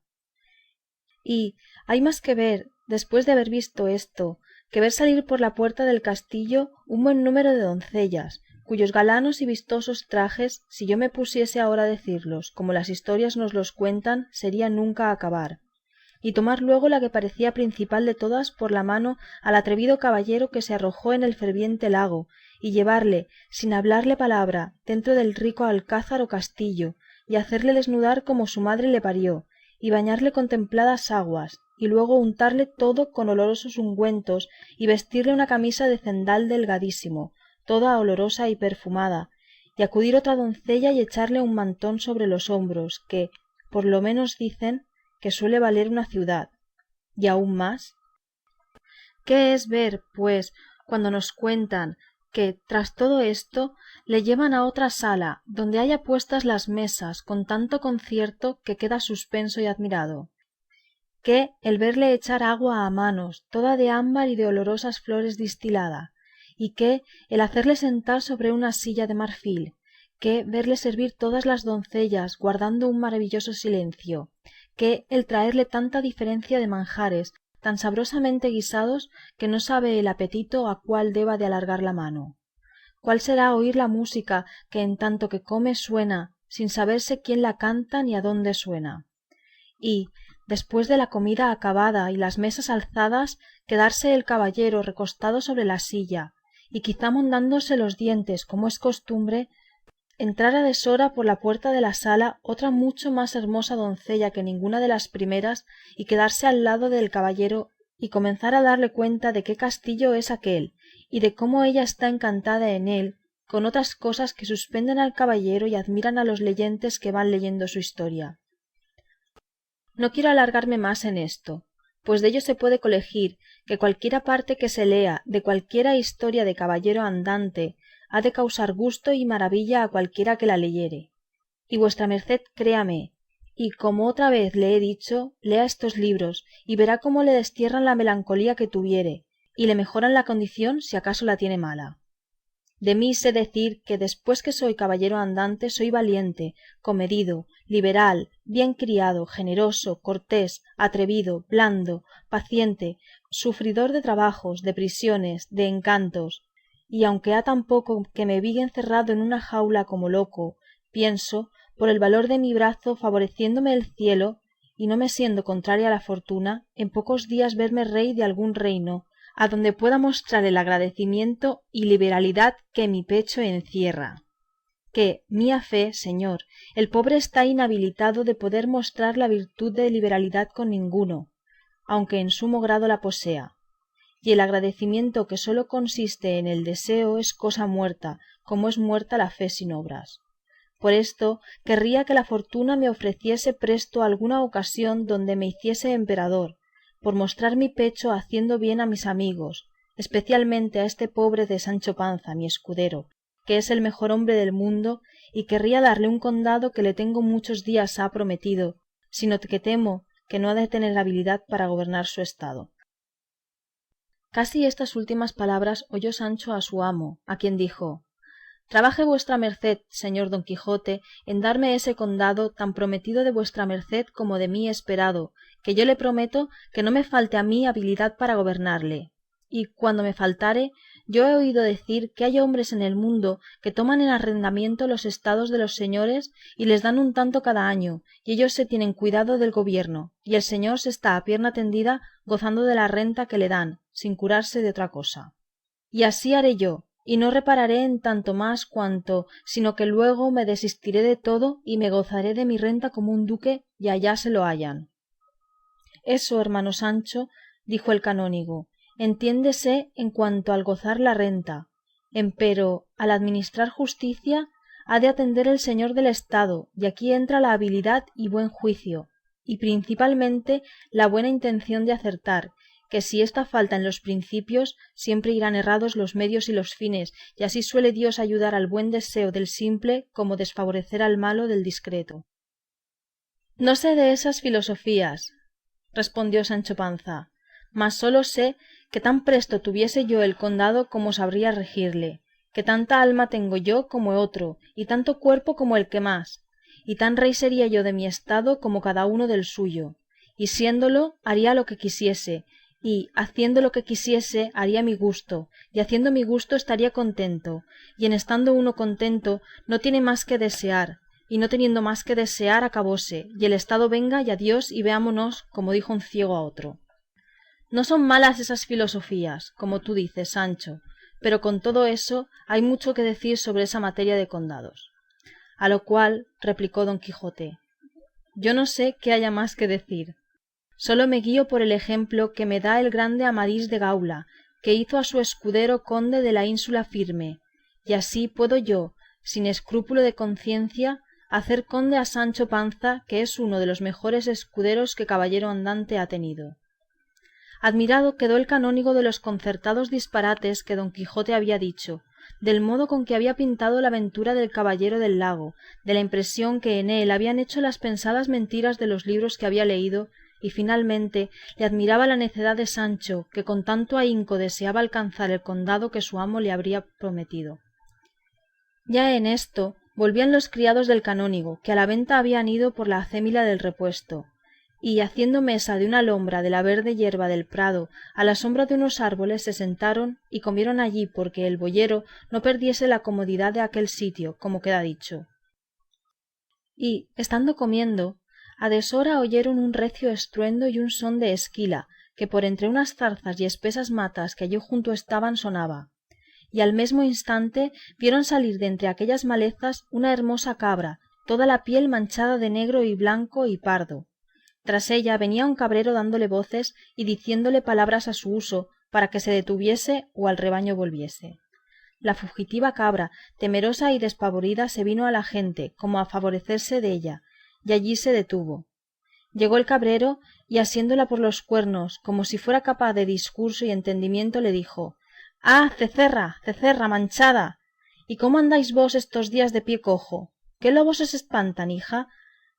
Y hay más que ver, después de haber visto esto, que ver salir por la puerta del castillo un buen número de doncellas, cuyos galanos y vistosos trajes, si yo me pusiese ahora a decirlos, como las historias nos los cuentan, sería nunca acabar, y tomar luego la que parecía principal de todas por la mano al atrevido caballero que se arrojó en el ferviente lago, y llevarle, sin hablarle palabra, dentro del rico alcázar o castillo, y hacerle desnudar como su madre le parió, y bañarle con templadas aguas, y luego untarle todo con olorosos ungüentos, y vestirle una camisa de cendal delgadísimo, toda olorosa y perfumada, y acudir otra doncella y echarle un mantón sobre los hombros, que, por lo menos dicen, que suele valer una ciudad, y aún más. ¿Qué es ver, pues, cuando nos cuentan que, tras todo esto, le llevan a otra sala, donde haya puestas las mesas con tanto concierto que queda suspenso y admirado? Que el verle echar agua a manos, toda de ámbar y de olorosas flores distilada, y que el hacerle sentar sobre una silla de marfil, que verle servir todas las doncellas guardando un maravilloso silencio, que el traerle tanta diferencia de manjares, tan sabrosamente guisados que no sabe el apetito a cuál deba de alargar la mano. ¿Cuál será oír la música que en tanto que come suena, sin saberse quién la canta ni adónde suena? Y, después de la comida acabada y las mesas alzadas, quedarse el caballero recostado sobre la silla, y quizá mondándose los dientes como es costumbre, entrar a deshora por la puerta de la sala otra mucho más hermosa doncella que ninguna de las primeras, y quedarse al lado del caballero y comenzar a darle cuenta de qué castillo es aquel, y de cómo ella está encantada en él, con otras cosas que suspenden al caballero y admiran a los leyentes que van leyendo su historia. No quiero alargarme más en esto, pues dello se puede colegir que cualquiera parte que se lea de cualquiera historia de caballero andante ha de causar gusto y maravilla a cualquiera que la leyere. Y vuestra merced créame, y como otra vez le he dicho, lea estos libros y verá cómo le destierran la melancolía que tuviere, y le mejoran la condición si acaso la tiene mala. De mí sé decir que después que soy caballero andante soy valiente, comedido, liberal, bien criado, generoso, cortés, atrevido, blando, paciente, sufridor de trabajos, de prisiones, de encantos, y aunque ha tan poco que me vi encerrado en una jaula como loco, pienso, por el valor de mi brazo favoreciéndome el cielo, y no me siendo contraria a la fortuna, en pocos días verme rey de algún reino, adonde pueda mostrar el agradecimiento y liberalidad que mi pecho encierra. Que, mía fe, señor, el pobre está inhabilitado de poder mostrar la virtud de liberalidad con ninguno, aunque en sumo grado la posea, y el agradecimiento que sólo consiste en el deseo es cosa muerta, como es muerta la fe sin obras. Por esto querría que la fortuna me ofreciese presto alguna ocasión donde me hiciese emperador, por mostrar mi pecho haciendo bien a mis amigos, especialmente a este pobre de Sancho Panza, mi escudero, que es el mejor hombre del mundo, y querría darle un condado que le tengo muchos días ha prometido, sino que temo que no ha de tener habilidad para gobernar su estado. Casi estas últimas palabras oyó Sancho a su amo, a quien dijo: Trabaje vuestra merced, señor Don Quijote, en darme ese condado tan prometido de vuestra merced como de mí esperado, que yo le prometo que no me falte a mí habilidad para gobernarle. y cuando me faltare, yo he oído decir que hay hombres en el mundo que toman en arrendamiento los estados de los señores y les dan un tanto cada año, y ellos se tienen cuidado del gobierno, y el señor se está a pierna tendida gozando de la renta que le dan, sin curarse de otra cosa. Y así haré yo, y no repararé en tanto más cuanto, sino que luego me desistiré de todo y me gozaré de mi renta como un duque y allá se lo hayan. Eso, hermano Sancho, dijo el canónigo, entiéndese en cuanto al gozar la renta, empero al administrar justicia ha de atender el señor del estado, y aquí entra la habilidad y buen juicio, y principalmente la buena intención de acertar, que si ésta falta en los principios, siempre irán errados los medios y los fines, y así suele Dios ayudar al buen deseo del simple como desfavorecer al malo del discreto. No sé de esas filosofías, respondió Sancho Panza, mas sólo sé que tan presto tuviese yo el condado como sabría regirle, que tanta alma tengo yo como otro, y tanto cuerpo como el que más, y tan rey sería yo de mi estado como cada uno del suyo, y siéndolo haría lo que quisiese, y haciendo lo que quisiese haría mi gusto, y haciendo mi gusto estaría contento, y en estando uno contento no tiene más que desear, y no teniendo más que desear acabóse, y el estado venga y adiós y veámonos, como dijo un ciego a otro. No son malas esas filosofías, como tú dices, Sancho, pero con todo eso hay mucho que decir sobre esa materia de condados. A lo cual replicó don Quijote, yo no sé qué haya más que decir. Sólo me guío por el ejemplo que me da el grande Amadís de Gaula, que hizo a su escudero conde de la ínsula Firme, y así puedo yo, sin escrúpulo de conciencia, hacer conde a Sancho Panza, que es uno de los mejores escuderos que caballero andante ha tenido. Admirado quedó el canónigo de los concertados disparates que don Quijote había dicho, del modo con que había pintado la aventura del caballero del lago, de la impresión que en él habían hecho las pensadas mentiras de los libros que había leído, y finalmente le admiraba la necedad de Sancho, que con tanto ahínco deseaba alcanzar el condado que su amo le habría prometido. Ya en esto volvían los criados del canónigo, que a la venta habían ido por la acémila del repuesto, y haciendo mesa de una lombra de la verde hierba del prado, a la sombra de unos árboles se sentaron y comieron allí porque el boyero no perdiese la comodidad de aquel sitio, como queda dicho. Y, estando comiendo, a deshora oyeron un recio estruendo y un son de esquila, que por entre unas zarzas y espesas matas que allí junto estaban sonaba, y al mesmo instante vieron salir de entre aquellas malezas una hermosa cabra, toda la piel manchada de negro y blanco y pardo. Tras ella venía un cabrero dándole voces y diciéndole palabras a su uso para que se detuviese o al rebaño volviese. La fugitiva cabra, temerosa y despavorida, se vino a la gente como a favorecerse de ella, y allí se detuvo. Llegó el cabrero y asiéndola por los cuernos, como si fuera capaz de discurso y entendimiento, le dijo: «¡Ah, Cecerra, Cecerra manchada! ¿Y cómo andáis vos estos días de pie cojo? ¿Qué lobos os espantan, hija?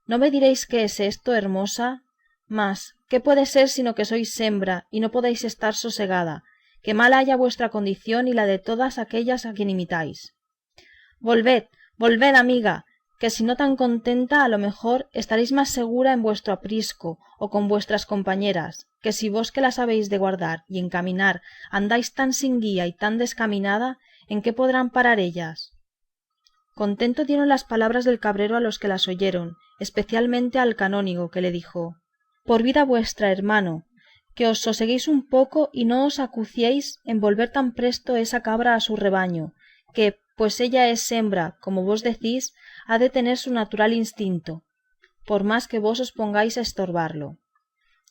¿No me diréis qué es esto, hermosa? Mas, ¿qué puede ser sino que sois hembra y no podéis estar sosegada? Que mal haya vuestra condición y la de todas aquellas a quien imitáis. Volved, volved, amiga, que si no tan contenta a lo mejor estaréis más segura en vuestro aprisco o con vuestras compañeras, que si vos que las habéis de guardar y encaminar andáis tan sin guía y tan descaminada, ¿en qué podrán parar ellas?» Contento dieron las palabras del cabrero a los que las oyeron, especialmente al canónigo, que le dijo: «Por vida vuestra, hermano, que os soseguéis un poco y no os acuciéis en volver tan presto esa cabra a su rebaño, que, pues ella es hembra, como vos decís, ha de tener su natural instinto, por más que vos os pongáis a estorbarlo.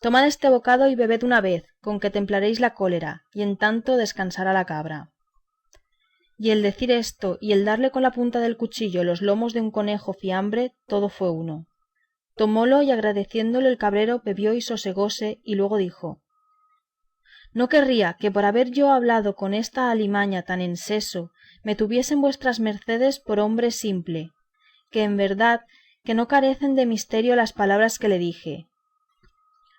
Tomad este bocado y bebed una vez, con que templaréis la cólera, y en tanto descansará la cabra». Y el decir esto y el darle con la punta del cuchillo los lomos de un conejo fiambre, todo fue uno. Tomólo y agradeciéndole el cabrero bebió y sosegóse, y luego dijo: «No querría que por haber yo hablado con esta alimaña tan en seso me tuviesen vuestras mercedes por hombre simple, que en verdad que no carecen de misterio las palabras que le dije.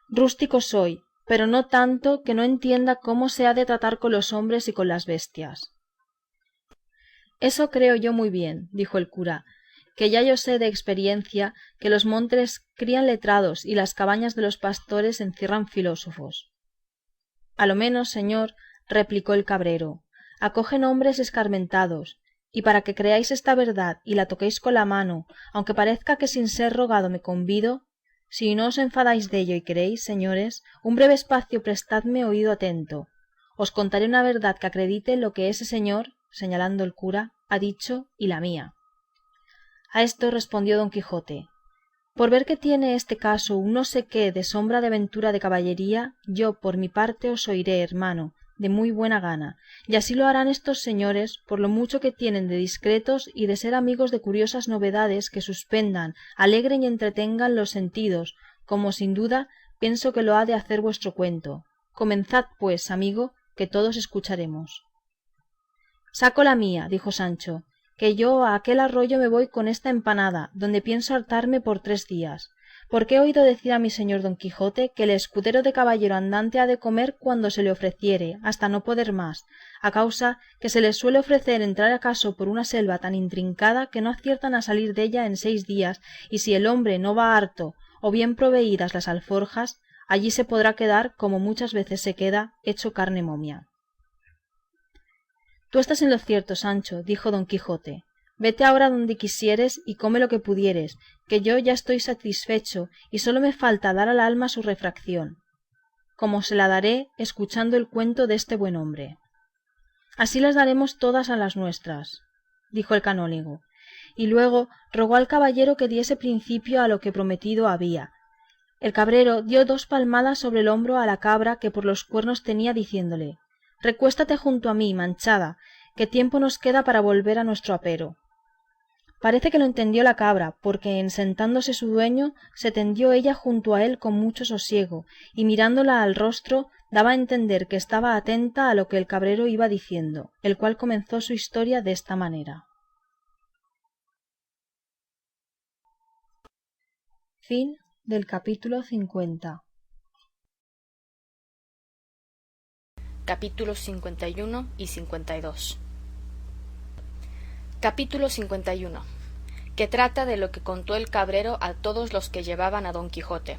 Rústico soy, pero no tanto que no entienda cómo se ha de tratar con los hombres y con las bestias». «Eso creo yo muy bien», dijo el cura, «que ya yo sé de experiencia que los montes crían letrados y las cabañas de los pastores encierran filósofos. A lo menos, señor, replicó el cabrero, acogen hombres escarmentados, y para que creáis esta verdad y la toquéis con la mano, aunque parezca que sin ser rogado me convido, si no os enfadáis dello y queréis, señores, un breve espacio prestadme oído atento. Os contaré una verdad que acredite lo que ese señor, señalando el cura, ha dicho y la mía. A esto respondió don Quijote: por ver que tiene este caso un no sé qué de sombra de aventura de caballería, yo por mi parte os oiré, hermano, de muy buena gana, y así lo harán estos señores por lo mucho que tienen de discretos y de ser amigos de curiosas novedades que suspendan, alegren y entretengan los sentidos, como sin duda pienso que lo ha de hacer vuestro cuento. Comenzad pues, amigo, que todos escucharemos. Saco la mía, dijo Sancho, que yo a aquel arroyo me voy con esta empanada, donde pienso hartarme por 3 días, porque he oído decir a mi señor don Quijote que el escudero de caballero andante ha de comer cuando se le ofreciere, hasta no poder más, a causa que se les suele ofrecer entrar acaso por una selva tan intrincada que no aciertan a salir della en 6 días, y si el hombre no va harto o bien proveídas las alforjas, allí se podrá quedar como muchas veces se queda, hecho carne momia. Tú estás en lo cierto, Sancho, dijo don Quijote. Vete ahora donde quisieres y come lo que pudieres, que yo ya estoy satisfecho y sólo me falta dar al alma su refracción, como se la daré escuchando el cuento de este buen hombre. Así las daremos todas a las nuestras, dijo el canónigo, y luego rogó al caballero que diese principio a lo que prometido había. El cabrero dio 2 palmadas sobre el hombro a la cabra que por los cuernos tenía, diciéndole: recuéstate junto a mí, manchada, que tiempo nos queda para volver a nuestro apero. Parece que lo entendió la cabra, porque en sentándose su dueño, se tendió ella junto a él con mucho sosiego, y mirándola al rostro, daba a entender que estaba atenta a lo que el cabrero iba diciendo, el cual comenzó su historia de esta manera. Fin del capítulo 50. Capítulos 51 y 52. Capítulo 51, que trata de lo que contó el cabrero a todos los que llevaban a don Quijote.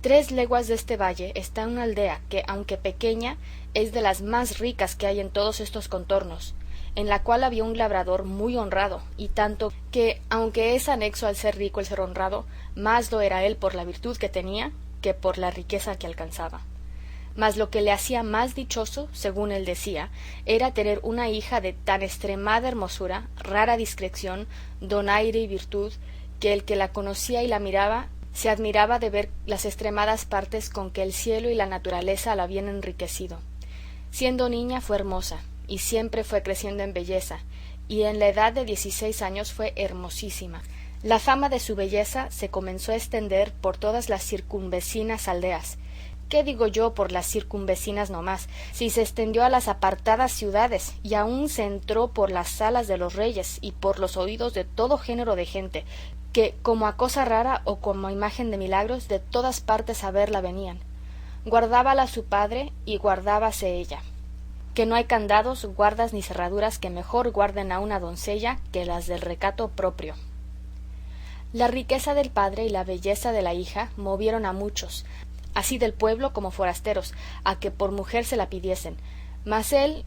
3 leguas de este valle está una aldea que, aunque pequeña, es de las más ricas que hay en todos estos contornos, en la cual había un labrador muy honrado, y tanto que, aunque es anexo al ser rico el ser honrado, más lo era él por la virtud que tenía que por la riqueza que alcanzaba. Mas lo que le hacía más dichoso, según él decía, era tener una hija de tan extremada hermosura, rara discreción, donaire y virtud, que el que la conocía y la miraba se admiraba de ver las extremadas partes con que el cielo y la naturaleza la habían enriquecido. Siendo niña fue hermosa, y siempre fue creciendo en belleza, y en la edad de 16 años fue hermosísima. La fama de su belleza se comenzó a extender por todas las circunvecinas aldeas. ¿Qué digo yo por las circunvecinas no más? Si se extendió a las apartadas ciudades, y aun se entró por las salas de los reyes y por los oídos de todo género de gente, que, como a cosa rara o como a imagen de milagros, de todas partes a verla venían. Guardábala su padre y guardábase ella, que no hay candados, guardas ni cerraduras que mejor guarden a una doncella que las del recato propio. La riqueza del padre y la belleza de la hija movieron a muchos, así del pueblo como forasteros, a que por mujer se la pidiesen, mas él,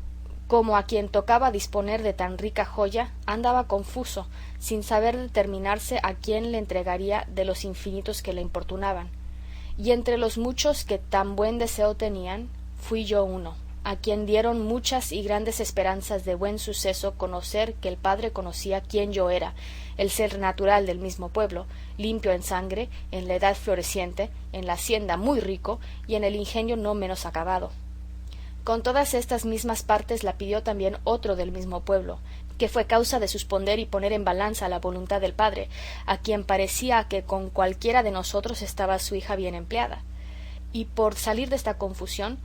como a quien tocaba disponer de tan rica joya, andaba confuso, sin saber determinarse a quién le entregaría de los infinitos que le importunaban. Y entre los muchos que tan buen deseo tenían, fui yo uno, a quien dieron muchas y grandes esperanzas de buen suceso conocer que el padre conocía quién yo era, el ser natural del mismo pueblo, limpio en sangre, en la edad floreciente, en la hacienda muy rico y en el ingenio no menos acabado. Con todas estas mismas partes la pidió también otro del mismo pueblo, que fue causa de suspender y poner en balanza la voluntad del padre, a quien parecía que con cualquiera de nosotros estaba su hija bien empleada. Y por salir de esta confusión,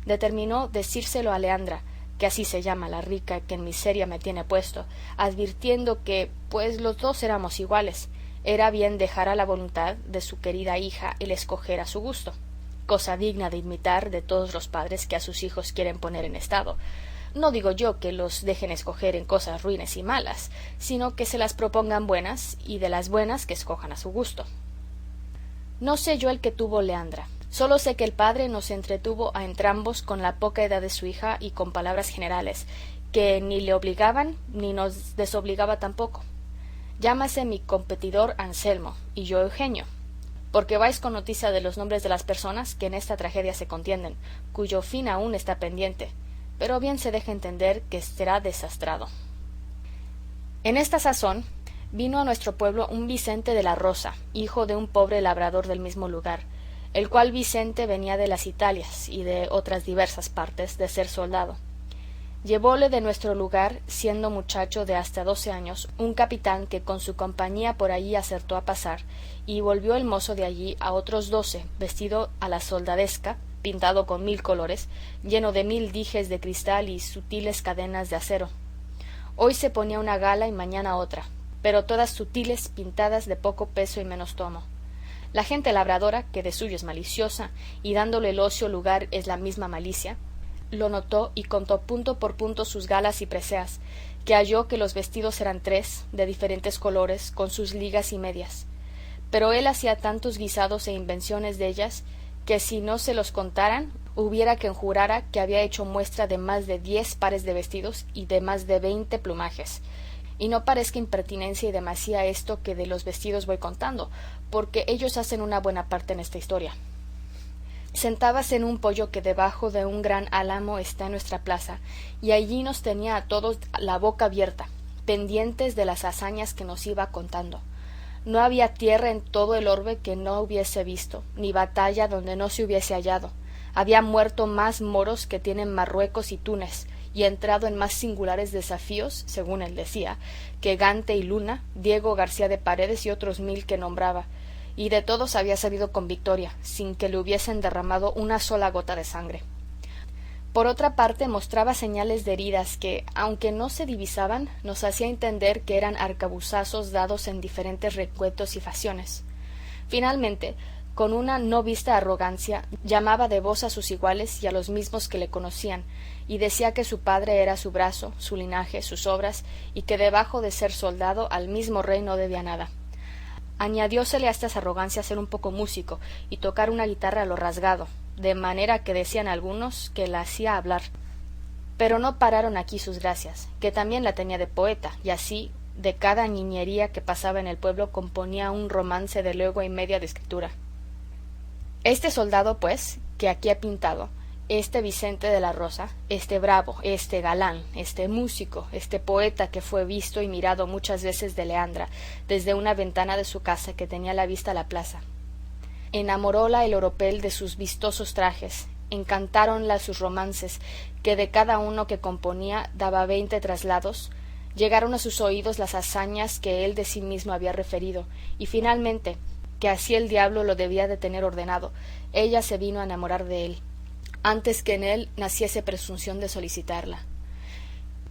determinó decírselo a Leandra, que así se llama la rica que en miseria me tiene puesto, advirtiendo que, pues los dos éramos iguales, era bien dejar a la voluntad de su querida hija el escoger a su gusto, cosa digna de imitar de todos los padres que a sus hijos quieren poner en estado. No digo yo que los dejen escoger en cosas ruines y malas, sino que se las propongan buenas, y de las buenas que escojan a su gusto. No sé yo el que tuvo Leandra, Sólo sé que el padre nos entretuvo a entrambos con la poca edad de su hija y con palabras generales, que ni le obligaban ni nos desobligaba tampoco. Llámase mi competidor Anselmo y yo Eugenio, porque vais con noticia de los nombres de las personas que en esta tragedia se contienden, cuyo fin aún está pendiente, pero bien se deja entender que será desastrado. En esta sazón vino a nuestro pueblo un Vicente de la Rosa, hijo de un pobre labrador del mismo lugar, el cual Vicente venía de las Italias y de otras diversas partes de ser soldado. Llevóle de nuestro lugar, siendo muchacho de hasta 12 años, un capitán que con su compañía por allí acertó a pasar, y volvió el mozo de allí a otros 12, vestido a la soldadesca, pintado con 1000 colores, lleno de 1000 dijes de cristal y sutiles cadenas de acero. Hoy se ponía una gala y mañana otra, pero todas sutiles, pintadas de poco peso y menos tomo. La gente labradora, que de suyo es maliciosa, y dándole el ocio lugar es la misma malicia, lo notó y contó punto por punto sus galas y preseas, que halló que los vestidos eran 3, de diferentes colores, con sus ligas y medias. Pero él hacía tantos guisados e invenciones de ellas, que si no se los contaran, hubiera quien jurara que había hecho muestra de más de 10 pares de vestidos y de más de 20 plumajes. Y no parezca impertinencia y demasía esto que de los vestidos voy contando, porque ellos hacen una buena parte en esta historia. Sentábase en un poyo que debajo de un gran álamo está en nuestra plaza, y allí nos tenía a todos la boca abierta, pendientes de las hazañas que nos iba contando. No había tierra en todo el orbe que no hubiese visto, ni batalla donde no se hubiese hallado. Había muerto más moros que tienen Marruecos y Túnez, y entrado en más singulares desafíos, según él decía, que Gante y Luna, Diego García de Paredes y otros 1000 que nombraba, y de todos había salido con victoria, sin que le hubiesen derramado una sola gota de sangre. Por otra parte mostraba señales de heridas que, aunque no se divisaban, nos hacía entender que eran arcabuzazos dados en diferentes recuentos y facciones. Finalmente, con una no vista arrogancia, llamaba de vos a sus iguales y a los mismos que le conocían, y decía que su padre era su brazo, su linaje, sus obras, y que debajo de ser soldado al mismo rey no debía nada. Añadiósele a estas arrogancias ser un poco músico y tocar una guitarra a lo rasgado, de manera que decían algunos que la hacía hablar. Pero no pararon aquí sus gracias, que también la tenía de poeta, y así de cada niñería que pasaba en el pueblo componía un romance de legua y media de escritura. Este soldado, pues, que aquí he pintado, este Vicente de la Rosa, este bravo, este galán, este músico, este poeta que fue visto y mirado muchas veces de Leandra desde una ventana de su casa que tenía la vista a la plaza. Enamoróla el oropel de sus vistosos trajes, encantáronla sus romances, que de cada uno que componía daba 20 traslados, llegaron a sus oídos las hazañas que él de sí mismo había referido, y finalmente, que así el diablo lo debía de tener ordenado, ella se vino a enamorar de él, antes que en él naciese presunción de solicitarla.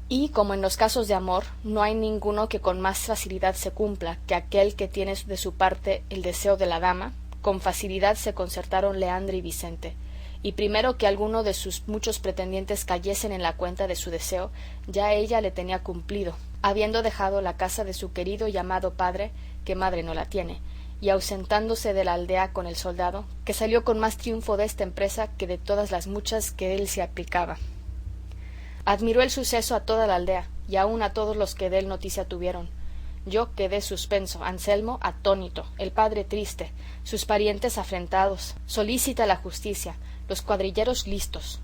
Y como en los casos de amor no hay ninguno que con más facilidad se cumpla que aquel que tiene de su parte el deseo de la dama, con facilidad se concertaron Leandra y Vicente, y primero que alguno de sus muchos pretendientes cayesen en la cuenta de su deseo, ya ella le tenía cumplido, habiendo dejado la casa de su querido y amado padre, que madre no la tiene, y ausentándose de la aldea con el soldado, que salió con más triunfo de esta empresa que de todas las muchas que él se aplicaba. Admiró el suceso a toda la aldea, y aun a todos los que de él noticia tuvieron. Yo quedé suspenso, Anselmo atónito, el padre triste, sus parientes afrentados, solícita la justicia, los cuadrilleros listos.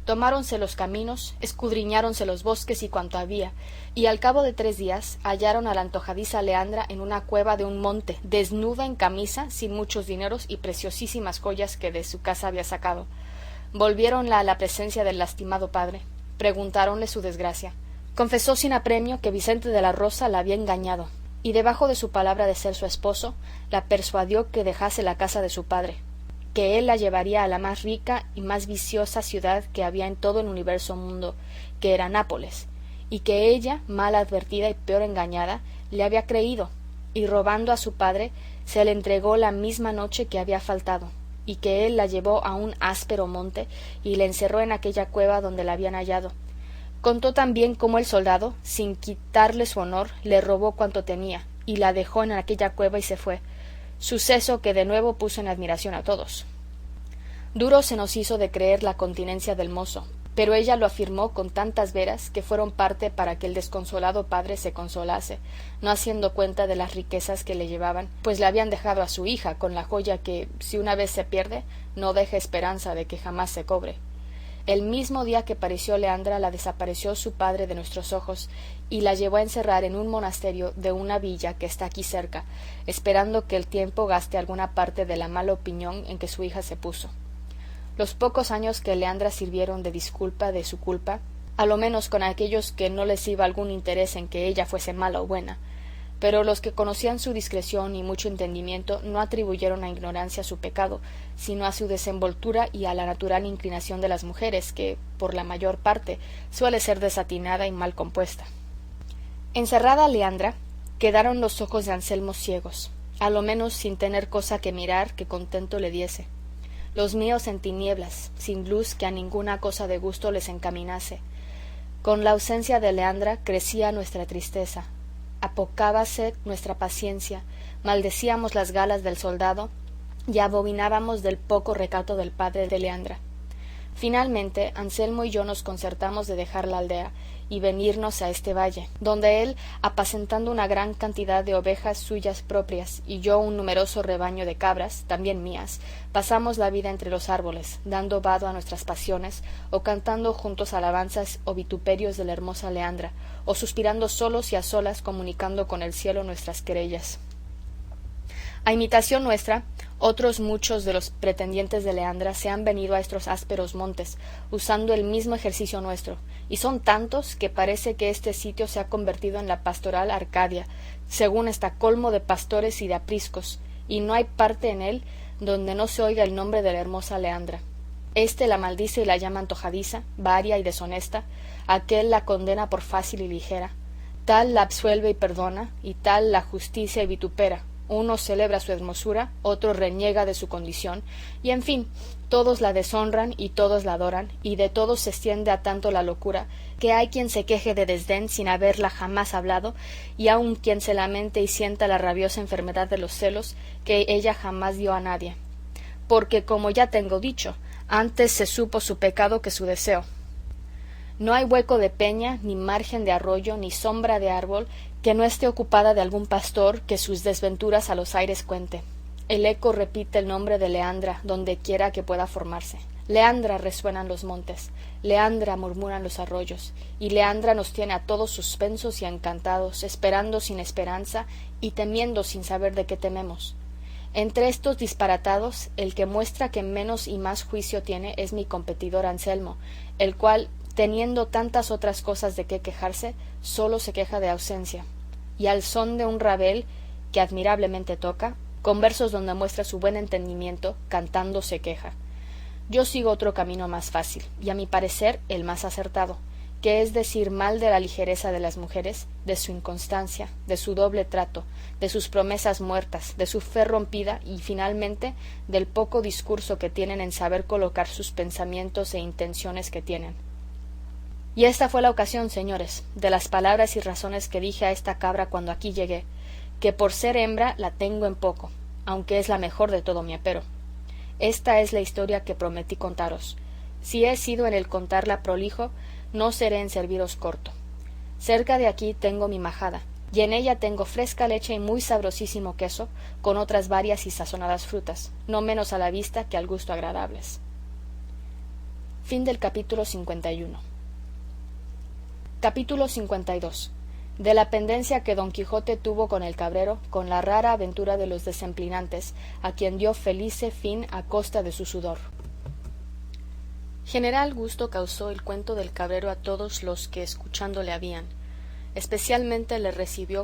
Tomáronse los caminos, escudriñáronse los bosques y cuanto había, y al cabo de 3 días hallaron a la antojadiza Leandra en una cueva de un monte, desnuda en camisa, sin muchos dineros y preciosísimas joyas que de su casa había sacado. Volviéronla a la presencia del lastimado padre, preguntáronle su desgracia. Confesó sin apremio que Vicente de la Rosa la había engañado, y debajo de su palabra de ser su esposo, la persuadió que dejase la casa de su padre, que él la llevaría a la más rica y más viciosa ciudad que había en todo el universo mundo, que era Nápoles, y que ella, mal advertida y peor engañada, le había creído, y robando a su padre, se le entregó la misma noche que había faltado, y que él la llevó a un áspero monte y la encerró en aquella cueva donde la habían hallado. Contó también cómo el soldado, sin quitarle su honor, le robó cuanto tenía, y la dejó en aquella cueva y se fue, suceso que de nuevo puso en admiración a todos. Duro se nos hizo de creer la continencia del mozo, pero ella lo afirmó con tantas veras que fueron parte para que el desconsolado padre se consolase, no haciendo cuenta de las riquezas que le llevaban, pues le habían dejado a su hija con la joya que, si una vez se pierde, no deja esperanza de que jamás se cobre. El mismo día que pareció Leandra la desapareció su padre de nuestros ojos y la llevó a encerrar en un monasterio de una villa que está aquí cerca, esperando que el tiempo gaste alguna parte de la mala opinión en que su hija se puso. Los pocos años que Leandra sirvieron de disculpa de su culpa, a lo menos con aquellos que no les iba algún interés en que ella fuese mala o buena, pero los que conocían su discreción y mucho entendimiento no atribuyeron a ignorancia su pecado, sino a su desenvoltura y a la natural inclinación de las mujeres, que, por la mayor parte, suele ser desatinada y mal compuesta. Encerrada Leandra, quedaron los ojos de Anselmo ciegos, a lo menos sin tener cosa que mirar que contento le diese. Los míos en tinieblas, sin luz que a ninguna cosa de gusto les encaminase. Con la ausencia de Leandra crecía nuestra tristeza, apocábase nuestra paciencia, maldecíamos las galas del soldado y abominábamos del poco recato del padre de Leandra. Finalmente, Anselmo y yo nos concertamos de dejar la aldea y venirnos a este valle, donde él, apacentando una gran cantidad de ovejas suyas propias, y yo un numeroso rebaño de cabras, también mías, pasamos la vida entre los árboles, dando vado a nuestras pasiones, o cantando juntos alabanzas o vituperios de la hermosa Leandra, o suspirando solos y a solas comunicando con el cielo nuestras querellas. A imitación nuestra, otros muchos de los pretendientes de Leandra se han venido a estos ásperos montes, usando el mismo ejercicio nuestro, y son tantos que parece que este sitio se ha convertido en la pastoral Arcadia, según está colmo de pastores y de apriscos, y no hay parte en él donde no se oiga el nombre de la hermosa Leandra. Este la maldice y la llama antojadiza, varia y deshonesta, aquel la condena por fácil y ligera, tal la absuelve y perdona, y tal la justicia y vitupera. Uno celebra su hermosura, otro reniega de su condición, y en fin, todos la deshonran y todos la adoran, y de todos se extiende a tanto la locura, que hay quien se queje de desdén sin haberla jamás hablado, y aun quien se lamente y sienta la rabiosa enfermedad de los celos que ella jamás dio a nadie. Porque, como ya tengo dicho, antes se supo su pecado que su deseo. No hay hueco de peña, ni margen de arroyo, ni sombra de árbol, que no esté ocupada de algún pastor que sus desventuras a los aires cuente. El eco repite el nombre de Leandra donde quiera que pueda formarse. Leandra resuenan los montes, Leandra murmuran los arroyos, y Leandra nos tiene a todos suspensos y encantados, esperando sin esperanza y temiendo sin saber de qué tememos. Entre estos disparatados, el que muestra que menos y más juicio tiene es mi competidor Anselmo, el cual, teniendo tantas otras cosas de qué quejarse, sólo se queja de ausencia, y al son de un rabel que admirablemente toca, con versos donde muestra su buen entendimiento, cantando se queja. Yo sigo otro camino más fácil, y a mi parecer el más acertado, que es decir mal de la ligereza de las mujeres, de su inconstancia, de su doble trato, de sus promesas muertas, de su fe rompida y finalmente del poco discurso que tienen en saber colocar sus pensamientos e intenciones que tienen. Y esta fue la ocasión, señores, de las palabras y razones que dije a esta cabra cuando aquí llegué, que por ser hembra la tengo en poco, aunque es la mejor de todo mi apero. Esta es la historia que prometí contaros. Si he sido en el contarla prolijo, no seré en serviros corto. Cerca de aquí tengo mi majada, y en ella tengo fresca leche y muy sabrosísimo queso, con otras varias y sazonadas frutas, no menos a la vista que al gusto agradables. Fin del capítulo 51. Capítulo 52. De la pendencia que don Quijote tuvo con el cabrero, con la rara aventura de los decemplinantes, a quien dio felice fin a costa de su sudor. General gusto causó el cuento del cabrero a todos los que escuchándole habían. Especialmente le recibió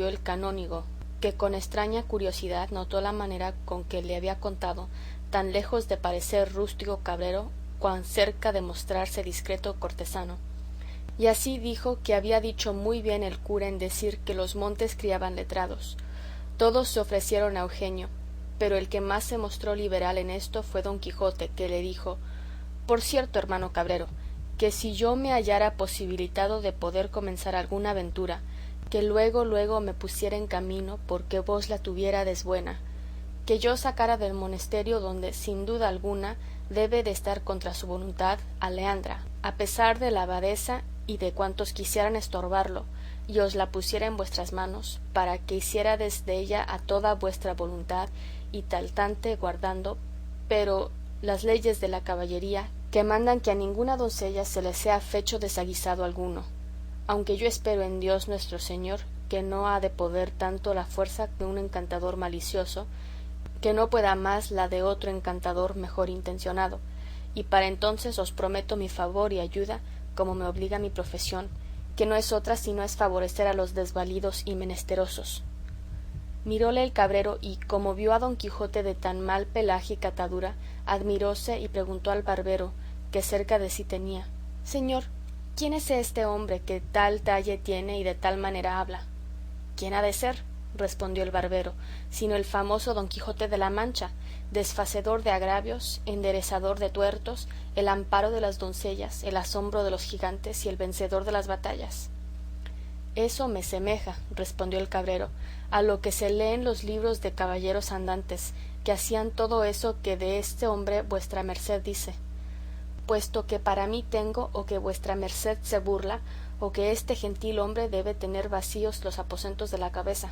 el canónigo, que con extraña curiosidad notó la manera con que le había contado, tan lejos de parecer rústico cabrero, cuán cerca de mostrarse discreto cortesano. Y así dijo que había dicho muy bien el cura en decir que los montes criaban letrados. Todos se ofrecieron a Eugenio, pero el que más se mostró liberal en esto fue don Quijote, que le dijo: por cierto, hermano cabrero, que si yo me hallara posibilitado de poder comenzar alguna aventura, que luego me pusiera en camino porque vos la tuviérades buena, que yo sacara del monesterio donde sin duda alguna debe de estar contra su voluntad a Leandra, a pesar de la abadesa y de cuantos quisieran estorbarlo, y os la pusiera en vuestras manos, para que hiciera desde ella a toda vuestra voluntad y taltante guardando, pero las leyes de la caballería, que mandan que a ninguna doncella se le sea fecho desaguisado alguno, aunque yo espero en Dios nuestro Señor, que no ha de poder tanto la fuerza de un encantador malicioso, que no pueda más la de otro encantador mejor intencionado, y para entonces os prometo mi favor y ayuda, como me obliga mi profesión, que no es otra sino es favorecer a los desvalidos y menesterosos. Miróle el cabrero y, como vio a don Quijote de tan mal pelaje y catadura, admiróse y preguntó al barbero, que cerca de sí tenía: Señor, ¿quién es este hombre que tal talle tiene y de tal manera habla? ¿Quién ha de ser? Respondió el barbero, sino el famoso don Quijote de la Mancha, desfacedor de agravios, enderezador de tuertos, el amparo de las doncellas, el asombro de los gigantes y el vencedor de las batallas. Eso me semeja, respondió el cabrero, a lo que se lee en los libros de caballeros andantes, que hacían todo eso que de este hombre vuestra merced dice, puesto que para mí tengo o que vuestra merced se burla, o que este gentil hombre debe tener vacíos los aposentos de la cabeza.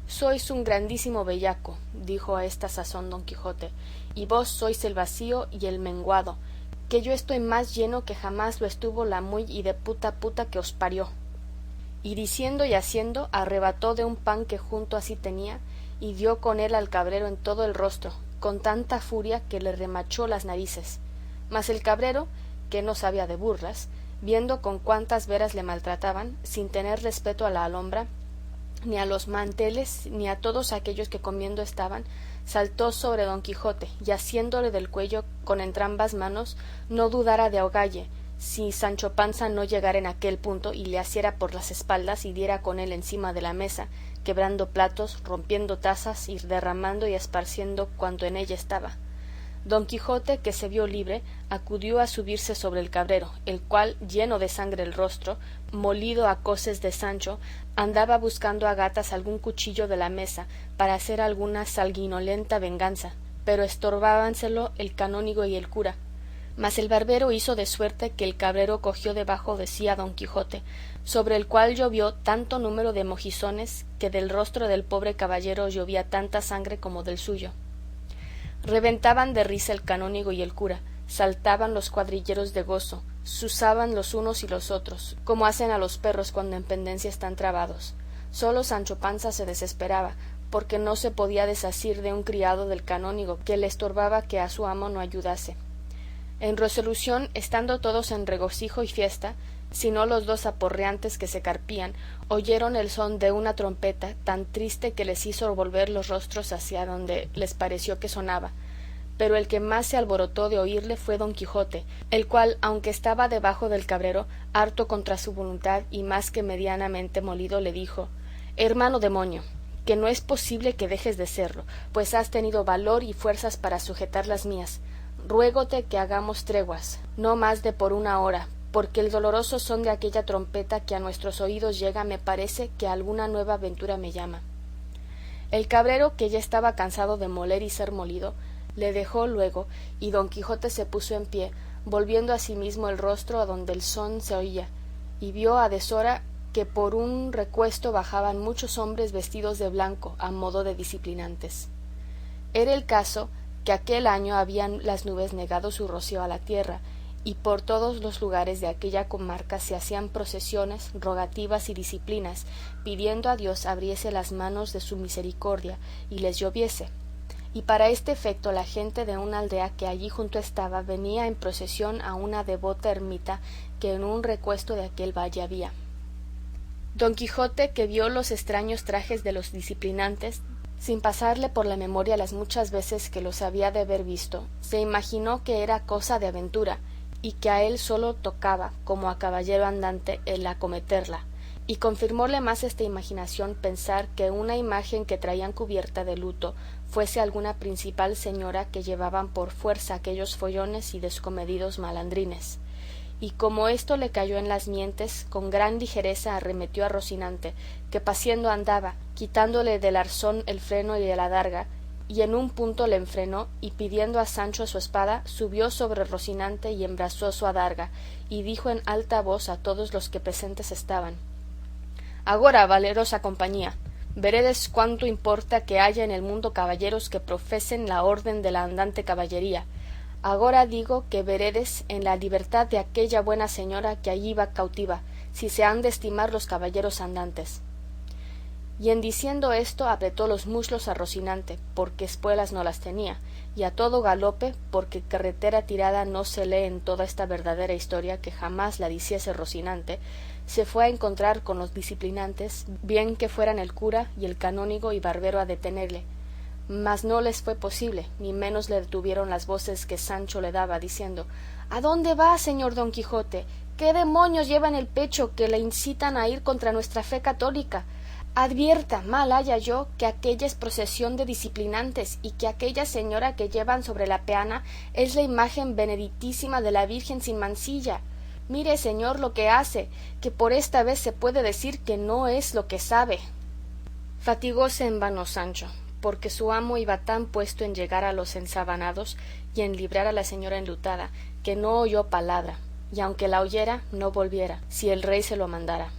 Sois un grandísimo bellaco, dijo a esta sazón don Quijote, y vos sois el vacío y el menguado, que yo estoy más lleno que jamás lo estuvo la muy y de puta que os parió. Y diciendo y haciendo, arrebató de un pan que junto así tenía, y dio con él al cabrero en todo el rostro, con tanta furia que le remachó las narices. Mas el cabrero, que no sabía de burlas, viendo con cuántas veras le maltrataban, sin tener respeto a la alhombra, ni a los manteles, ni a todos aquellos que comiendo estaban, saltó sobre don Quijote, y asiéndole del cuello con entrambas manos, no dudara de ahogalle, si Sancho Panza no llegara en aquel punto y le asiera por las espaldas y diera con él encima de la mesa, quebrando platos, rompiendo tazas y derramando y esparciendo cuanto en ella estaba. Don Quijote, que se vio libre, acudió a subirse sobre el cabrero, el cual, lleno de sangre el rostro, molido a coces de Sancho, andaba buscando a gatas algún cuchillo de la mesa para hacer alguna sanguinolenta venganza, pero estorbábanselo el canónigo y el cura. Mas el barbero hizo de suerte que el cabrero cogió debajo de sí a don Quijote, sobre el cual llovió tanto número de mojizones que del rostro del pobre caballero llovía tanta sangre como del suyo. Reventaban de risa el canónigo y el cura, saltaban los cuadrilleros de gozo, zuzaban los unos y los otros, como hacen a los perros cuando en pendencia están trabados. Sólo Sancho Panza se desesperaba, porque no se podía desasir de un criado del canónigo que le estorbaba que a su amo no ayudase. En resolución, estando todos en regocijo y fiesta, sino los dos aporreantes que se carpían, oyeron el son de una trompeta tan triste que les hizo volver los rostros hacia donde les pareció que sonaba, pero el que más se alborotó de oírle fue don Quijote, el cual, aunque estaba debajo del cabrero, harto contra su voluntad y más que medianamente molido, le dijo: Hermano demonio, que no es posible que dejes de serlo, pues has tenido valor y fuerzas para sujetar las mías. Ruégote que hagamos treguas, no más de por una hora, porque el doloroso son de aquella trompeta que a nuestros oídos llega me parece que alguna nueva aventura me llama. El cabrero, que ya estaba cansado de moler y ser molido, le dejó luego, y don Quijote se puso en pie, volviendo a sí mismo el rostro a donde el son se oía, y vio a deshora que por un recuesto bajaban muchos hombres vestidos de blanco a modo de disciplinantes. Era el caso que aquel año habían las nubes negado su rocío a la tierra, y por todos los lugares de aquella comarca se hacían procesiones, rogativas y disciplinas, pidiendo a Dios abriese las manos de su misericordia y les lloviese. Y para este efecto la gente de una aldea que allí junto estaba venía en procesión a una devota ermita que en un recuesto de aquel valle había. Don Quijote, que vio los extraños trajes de los disciplinantes, sin pasarle por la memoria las muchas veces que los había de haber visto, se imaginó que era cosa de aventura, y que a él solo tocaba, como a caballero andante, el acometerla, y confirmóle más esta imaginación pensar que una imagen que traían cubierta de luto fuese alguna principal señora que llevaban por fuerza aquellos follones y descomedidos malandrines. Y como esto le cayó en las mientes, con gran ligereza arremetió a Rocinante, que paciendo andaba, quitándole del arzón el freno y el adarga, y en un punto le enfrenó, y pidiendo a Sancho su espada, subió sobre Rocinante y embrazó su adarga, y dijo en alta voz a todos los que presentes estaban: Agora, valerosa compañía, veredes cuánto importa que haya en el mundo caballeros que profesen la orden de la andante caballería. Agora digo que veredes en la libertad de aquella buena señora que allí va cautiva, si se han de estimar los caballeros andantes. Y en diciendo esto apretó los muslos a Rocinante, porque espuelas no las tenía, y a todo galope, porque carretera tirada no se lee en toda esta verdadera historia que jamás la diciese Rocinante, se fue a encontrar con los disciplinantes, bien que fueran el cura y el canónigo y barbero a detenerle, mas no les fue posible, ni menos le detuvieron las voces que Sancho le daba, diciendo: ¿A dónde va, señor Don Quijote? ¿Qué demonios lleva en el pecho que le incitan a ir contra nuestra fe católica? Advierta, mal haya yo, que aquella es procesión de disciplinantes, y que aquella señora que llevan sobre la peana es la imagen benedictísima de la Virgen sin mancilla. Mire, señor, lo que hace, que por esta vez se puede decir que no es lo que sabe. Fatigóse en vano Sancho, porque su amo iba tan puesto en llegar a los ensabanados y en librar a la señora enlutada, que no oyó palabra, y aunque la oyera, no volviera, si el rey se lo mandara.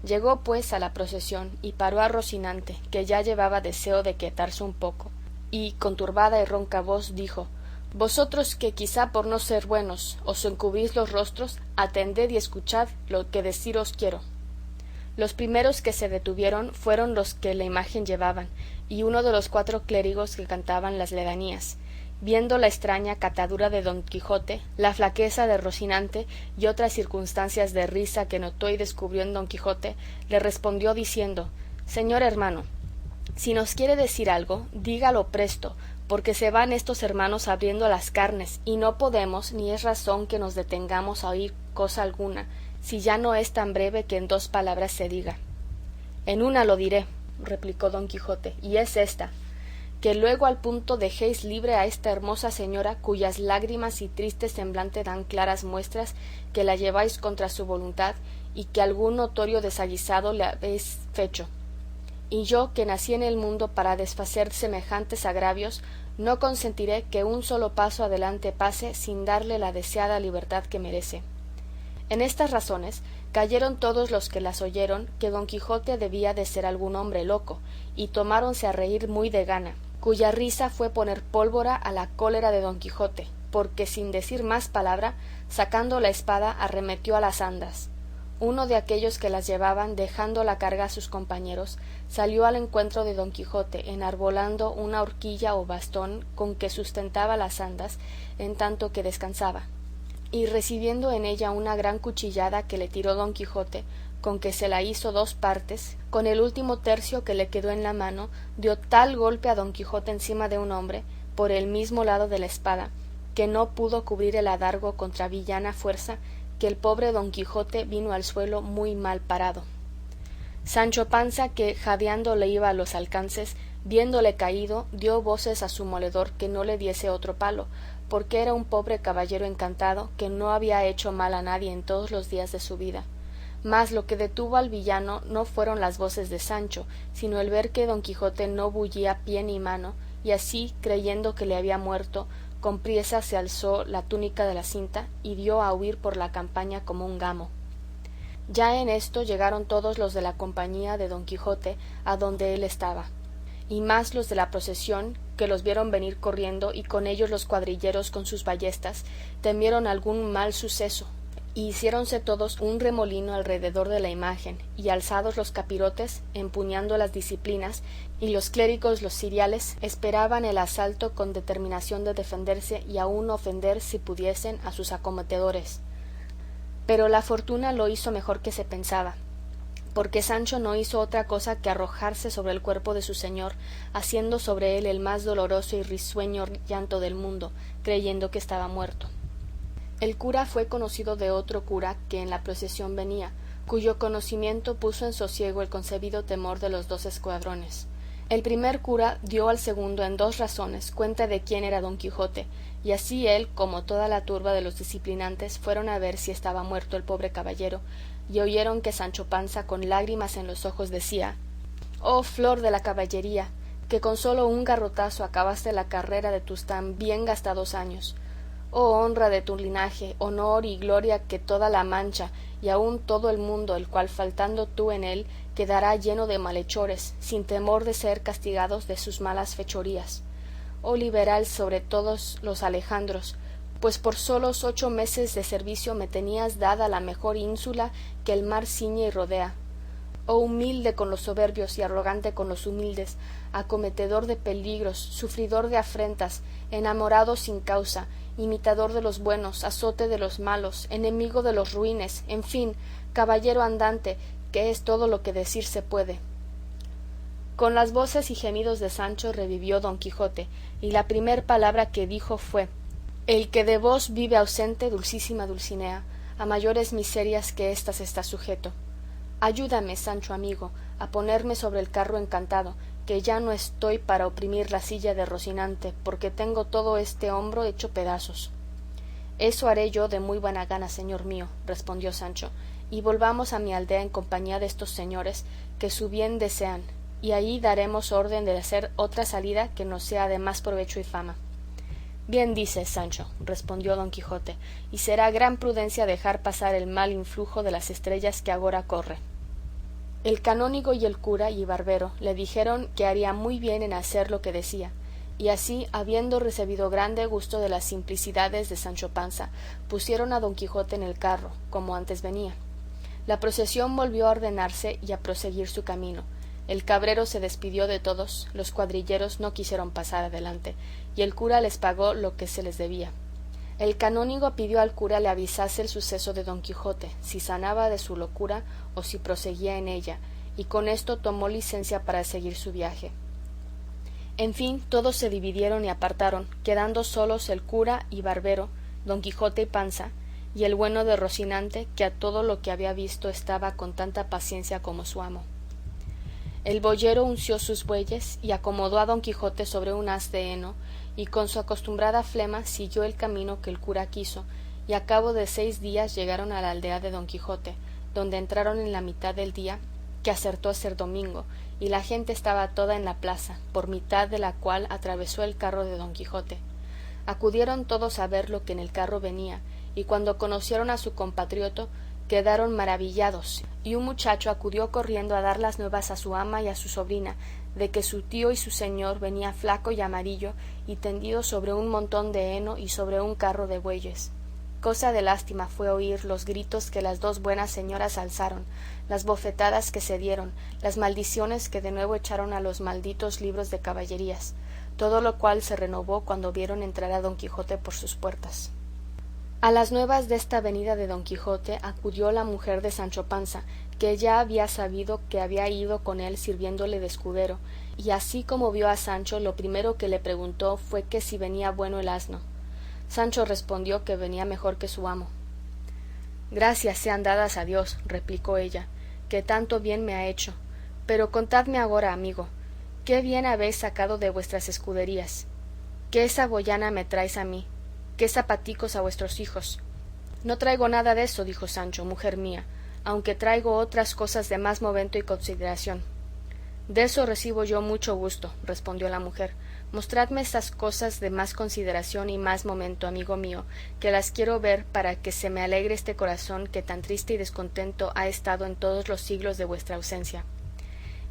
Llegó pues a la procesión y paró a Rocinante, que ya llevaba deseo de quietarse un poco, y con turbada y ronca voz dijo: Vosotros que quizá por no ser buenos os encubrís los rostros, atended y escuchad lo que deciros quiero. Los primeros que se detuvieron fueron los que la imagen llevaban, y uno de los 4 clérigos que cantaban las ledanías. Viendo la extraña catadura de Don Quijote, la flaqueza de Rocinante y otras circunstancias de risa que notó y descubrió en Don Quijote, le respondió diciendo: Señor hermano, si nos quiere decir algo, dígalo presto, porque se van estos hermanos abriendo las carnes, y no podemos ni es razón que nos detengamos a oír cosa alguna, si ya no es tan breve que en 2 palabras se diga. En una lo diré, replicó Don Quijote, y es esta: que luego al punto dejéis libre a esta hermosa señora, cuyas lágrimas y triste semblante dan claras muestras que la lleváis contra su voluntad, y que algún notorio desaguisado le habéis fecho. Y yo, que nací en el mundo para desfacer semejantes agravios, no consentiré que un solo paso adelante pase sin darle la deseada libertad que merece. En estas razones cayeron todos los que las oyeron que Don Quijote debía de ser algún hombre loco, y tomáronse a reír muy de gana, cuya risa fue poner pólvora a la cólera de Don Quijote, porque sin decir más palabra, sacando la espada arremetió a las andas. Uno de aquellos que las llevaban, dejando la carga a sus compañeros, salió al encuentro de Don Quijote, enarbolando una horquilla o bastón con que sustentaba las andas, en tanto que descansaba, y recibiendo en ella una gran cuchillada que le tiró Don Quijote, con que se la hizo 2 partes, con el último tercio que le quedó en la mano, dio tal golpe a Don Quijote encima de un hombre, por el mismo lado de la espada, que no pudo cubrir el adargo contra villana fuerza, que el pobre Don Quijote vino al suelo muy mal parado. Sancho Panza, que jadeando le iba a los alcances, viéndole caído, dio voces a su moledor que no le diese otro palo, porque era un pobre caballero encantado que no había hecho mal a nadie en todos los días de su vida. Mas lo que detuvo al villano no fueron las voces de Sancho, sino el ver que Don Quijote no bullía pie ni mano, y así, creyendo que le había muerto, con priesa se alzó la túnica de la cinta y dio a huir por la campaña como un gamo. Ya en esto llegaron todos los de la compañía de Don Quijote a donde él estaba, y más los de la procesión, que los vieron venir corriendo, y con ellos los cuadrilleros con sus ballestas, temieron algún mal suceso, y hiciéronse todos un remolino alrededor de la imagen, y alzados los capirotes, empuñando las disciplinas, y los clérigos los ciriales, esperaban el asalto con determinación de defenderse y aun ofender, si pudiesen, a sus acometedores. Pero la fortuna lo hizo mejor que se pensaba, porque Sancho no hizo otra cosa que arrojarse sobre el cuerpo de su señor, haciendo sobre él el más doloroso y risueño llanto del mundo, creyendo que estaba muerto. El cura fue conocido de otro cura que en la procesión venía, cuyo conocimiento puso en sosiego el concebido temor de los 2 escuadrones. El primer cura dio al segundo en 2 razones cuenta de quién era Don Quijote, y así él como toda la turba de los disciplinantes fueron a ver si estaba muerto el pobre caballero, y oyeron que Sancho Panza con lágrimas en los ojos decía: «Oh flor de la caballería, que con solo un garrotazo acabaste la carrera de tus tan bien gastados años. Oh honra de tu linaje, honor y gloria que toda la Mancha, y aun todo el mundo, el cual faltando tú en él, quedará lleno de malhechores, sin temor de ser castigados de sus malas fechorías. Oh liberal sobre todos los Alejandros, pues por solos 8 meses de servicio me tenías dada la mejor ínsula que el mar ciñe y rodea. Oh humilde con los soberbios y arrogante con los humildes, acometedor de peligros, sufridor de afrentas, enamorado sin causa, imitador de los buenos, azote de los malos, enemigo de los ruines, en fin, caballero andante, que es todo lo que decir se puede. Con las voces y gemidos de Sancho revivió don Quijote, y la primer palabra que dijo fue: el que de vos vive ausente, dulcísima Dulcinea, a mayores miserias que éstas está sujeto. Ayúdame, Sancho amigo, a ponerme sobre el carro encantado, que ya no estoy para oprimir la silla de Rocinante, porque tengo todo este hombro hecho pedazos. Eso haré yo de muy buena gana, señor mío, respondió Sancho, y volvamos a mi aldea en compañía de estos señores, que su bien desean, y ahí daremos orden de hacer otra salida que nos sea de más provecho y fama. Bien dices, Sancho, respondió don Quijote, y será gran prudencia dejar pasar el mal influjo de las estrellas que agora corre. El canónigo y el cura y barbero le dijeron que haría muy bien en hacer lo que decía, y así, habiendo recebido grande gusto de las simplicidades de Sancho Panza, pusieron a don Quijote en el carro, como antes venía. La procesión volvió a ordenarse y a proseguir su camino. El cabrero se despidió de todos, los cuadrilleros no quisieron pasar adelante, y el cura les pagó lo que se les debía. El canónigo pidió al cura le avisase el suceso de don Quijote, si sanaba de su locura o si proseguía en ella, y con esto tomó licencia para seguir su viaje. En fin, todos se dividieron y apartaron, quedando solos el cura y barbero, don Quijote y Panza, y el bueno de Rocinante, que a todo lo que había visto estaba con tanta paciencia como su amo. El boyero unció sus bueyes y acomodó a don Quijote sobre un haz de heno, y con su acostumbrada flema siguió el camino que el cura quiso, y a cabo de 6 días llegaron a la aldea de don Quijote, donde entraron en la mitad del día, que acertó a ser domingo, y la gente estaba toda en la plaza, por mitad de la cual atravesó el carro de don Quijote. Acudieron todos a ver lo que en el carro venía, y cuando conocieron a su compatrioto, quedaron maravillados, y un muchacho acudió corriendo a dar las nuevas a su ama y a su sobrina, de que su tío y su señor venía flaco y amarillo y tendido sobre un montón de heno y sobre un carro de bueyes. Cosa de lástima fue oír los gritos que las 2 buenas señoras alzaron, las bofetadas que se dieron, las maldiciones que de nuevo echaron a los malditos libros de caballerías, todo lo cual se renovó cuando vieron entrar a don Quijote por sus puertas. A las nuevas de esta venida de don Quijote acudió la mujer de Sancho Panza, que ya había sabido que había ido con él sirviéndole de escudero, y así como vio a Sancho, lo primero que le preguntó fue que si venía bueno el asno. Sancho respondió que venía mejor que su amo. Gracias sean dadas a Dios, replicó ella, que tanto bien me ha hecho. Pero contadme agora, amigo, ¿qué bien habéis sacado de vuestras escuderías? ¿Qué saboyana me traes a mí? ¿Qué zapaticos a vuestros hijos? No traigo nada de eso, dijo Sancho, mujer mía, aunque traigo otras cosas de más movento y consideración. De eso recibo yo mucho gusto, respondió la mujer. Mostradme estas cosas de más consideración y más momento, amigo mío, que las quiero ver para que se me alegre este corazón que tan triste y descontento ha estado en todos los siglos de vuestra ausencia.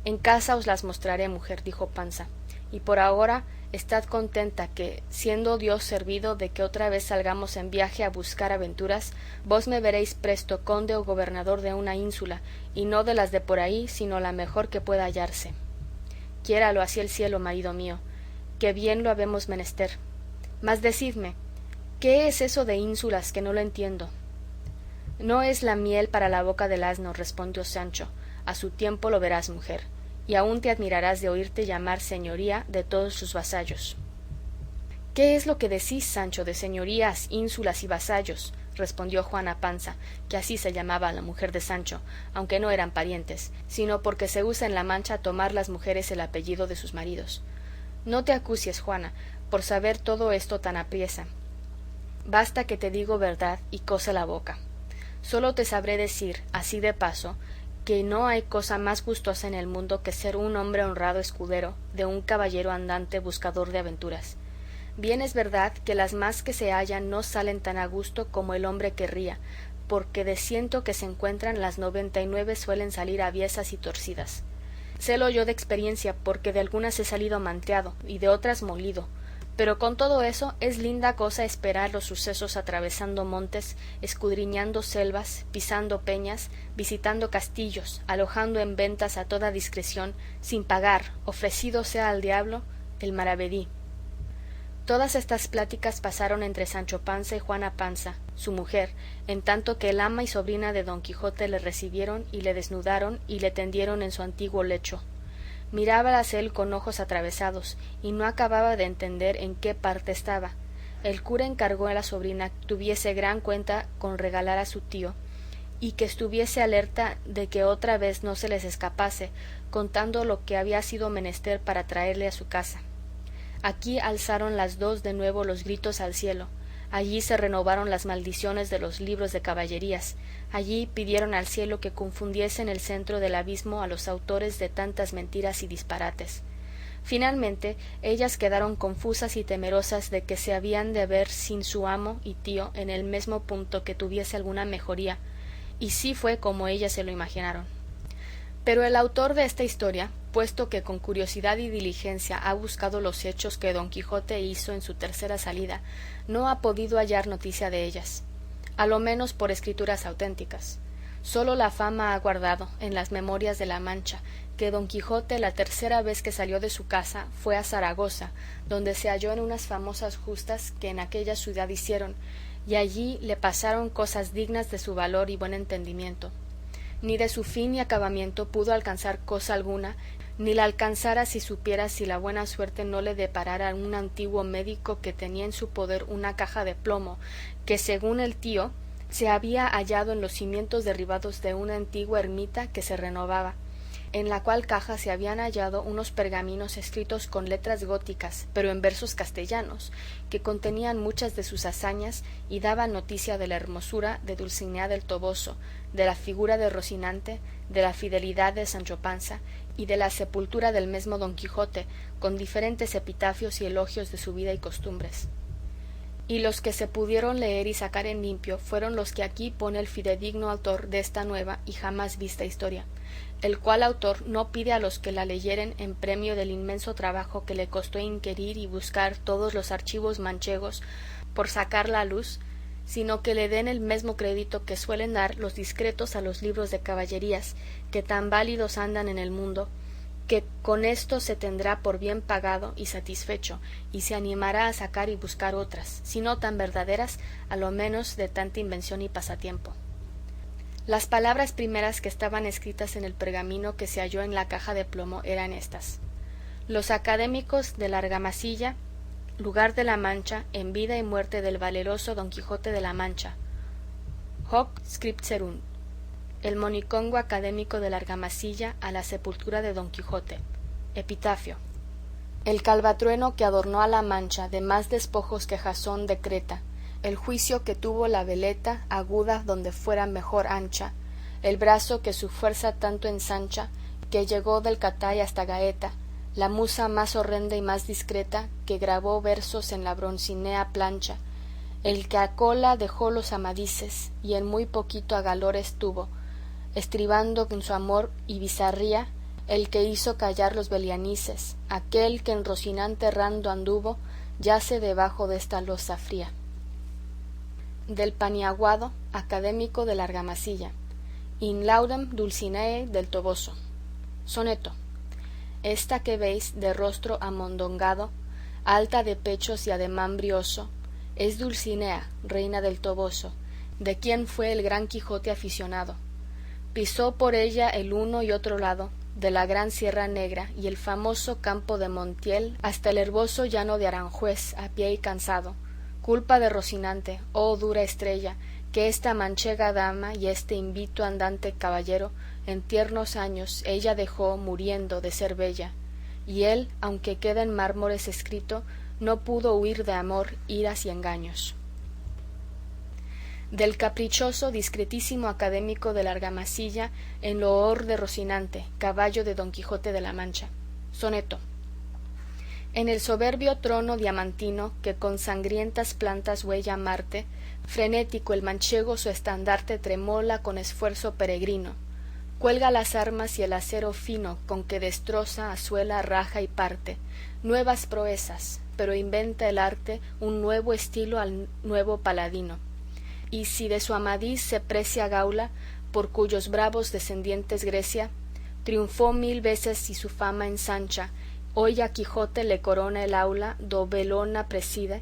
En casa os las mostraré, mujer, dijo Panza, y por ahora estad contenta que, siendo Dios servido de que otra vez salgamos en viaje a buscar aventuras, vos me veréis presto conde o gobernador de una ínsula, y no de las de por ahí, sino la mejor que pueda hallarse. Quiéralo así el cielo, marido mío, que bien lo habemos menester. Mas decidme, ¿qué es eso de ínsulas que no lo entiendo? No es la miel para la boca del asno, respondió Sancho, a su tiempo lo verás, mujer, y aun te admirarás de oírte llamar señoría de todos sus vasallos. ¿Qué es lo que decís, Sancho, de señorías, ínsulas y vasallos? Respondió Juana Panza, que así se llamaba la mujer de Sancho, aunque no eran parientes, sino porque se usa en la Mancha tomar las mujeres el apellido de sus maridos. No te acucies, Juana, por saber todo esto tan apriesa. Basta que te digo verdad y cose la boca. Sólo te sabré decir, así de paso, que no hay cosa más gustosa en el mundo que ser un hombre honrado escudero de un caballero andante buscador de aventuras. Bien es verdad que las más que se hallan no salen tan a gusto como el hombre querría, porque de 100 que se encuentran, las 99 suelen salir aviesas y torcidas. Sélo yo de experiencia, porque de algunas he salido manteado y de otras molido, pero con todo eso es linda cosa esperar los sucesos atravesando montes, escudriñando selvas, pisando peñas, visitando castillos, alojando en ventas a toda discreción, sin pagar, ofrecido sea al diablo el maravedí. Todas estas pláticas pasaron entre Sancho Panza y Juana Panza, su mujer, en tanto que el ama y sobrina de don Quijote le recibieron y le desnudaron y le tendieron en su antiguo lecho. Mirábalas él con ojos atravesados, y no acababa de entender en qué parte estaba. El cura encargó a la sobrina que tuviese gran cuenta con regalar a su tío, y que estuviese alerta de que otra vez no se les escapase, contando lo que había sido menester para traerle a su casa. Aquí alzaron las dos de nuevo los gritos al cielo, allí se renovaron las maldiciones de los libros de caballerías, allí pidieron al cielo que confundiese en el centro del abismo a los autores de tantas mentiras y disparates. Finalmente ellas quedaron confusas y temerosas de que se habían de ver sin su amo y tío en el mesmo punto que tuviese alguna mejoría, y sí fue como ellas se lo imaginaron. Pero el autor de esta historia, puesto que con curiosidad y diligencia ha buscado los hechos que don Quijote hizo en su tercera salida, no ha podido hallar noticia de ellas, a lo menos por escrituras auténticas. Sólo la fama ha guardado en las memorias de la Mancha que don Quijote la tercera vez que salió de su casa fue a Zaragoza, donde se halló en unas famosas justas que en aquella ciudad hicieron, y allí le pasaron cosas dignas de su valor y buen entendimiento. Ni de su fin y acabamiento pudo alcanzar cosa alguna, ni la alcanzara si supiera si la buena suerte no le deparara a un antiguo médico que tenía en su poder una caja de plomo, que según el tío se había hallado en los cimientos derribados de una antigua ermita que se renovaba, en la cual caja se habían hallado unos pergaminos escritos con letras góticas, pero en versos castellanos, que contenían muchas de sus hazañas y daban noticia de la hermosura de Dulcinea del Toboso, de la figura de Rocinante, de la fidelidad de Sancho Panza y de la sepultura del mesmo don Quijote, con diferentes epitafios y elogios de su vida y costumbres. Y los que se pudieron leer y sacar en limpio fueron los que aquí pone el fidedigno autor de esta nueva y jamás vista historia, el cual autor no pide a los que la leyeren en premio del inmenso trabajo que le costó inquirir y buscar todos los archivos manchegos por sacarla a luz, sino que le den el mesmo crédito que suelen dar los discretos a los libros de caballerías, que tan válidos andan en el mundo, que con esto se tendrá por bien pagado y satisfecho, y se animará a sacar y buscar otras, si no tan verdaderas, a lo menos de tanta invención y pasatiempo. Las palabras primeras que estaban escritas en el pergamino que se halló en la caja de plomo eran estas: los académicos de la Argamasilla, lugar de la Mancha, en vida y muerte del valeroso don Quijote de la Mancha, hoc scripserunt. El monicongo académico de la Argamasilla a la sepultura de don Quijote. Epitafio. El calvatrueno que adornó a la Mancha de más despojos que Jasón decreta, el juicio que tuvo la veleta aguda donde fuera mejor ancha, el brazo que su fuerza tanto ensancha, que llegó del Catay hasta Gaeta, la musa más horrenda y más discreta, que grabó versos en la broncinea plancha, el que a cola dejó los amadices, y en muy poquito a galores tuvo, estribando con su amor y bizarría, el que hizo callar los belianices, aquel que en Rocinante errando anduvo, yace debajo de esta losa fría. Del Paniaguado, académico de la Argamasilla, in laudem Dulcineae del Toboso. Soneto. Esta que veis de rostro amondongado, alta de pechos y ademán brioso, es Dulcinea, reina del Toboso, de quien fue el gran Quijote aficionado. Pisó por ella el uno y otro lado de la gran Sierra Negra y el famoso campo de Montiel hasta el herboso llano de Aranjuez a pie y cansado. Culpa de Rocinante, oh dura estrella, que esta manchega dama y este invito andante caballero en tiernos años ella dejó muriendo de ser bella, y él, aunque queda en mármores escrito, no pudo huir de amor, iras y engaños. del caprichoso, discretísimo académico de la Argamasilla en loor de Rocinante, caballo de Don Quijote de la Mancha. Soneto. En el soberbio trono diamantino que con sangrientas plantas huella Marte, frenético el manchego su estandarte tremola con esfuerzo peregrino. Cuelga las armas y el acero fino con que destroza, asuela, raja y parte, nuevas proezas, pero inventa el arte un nuevo estilo al nuevo paladino. Y si de su Amadís se precia Gaula, por cuyos bravos descendientes Grecia triunfó 1000 veces y su fama ensancha, hoy a Quijote le corona el aula do Belona preside,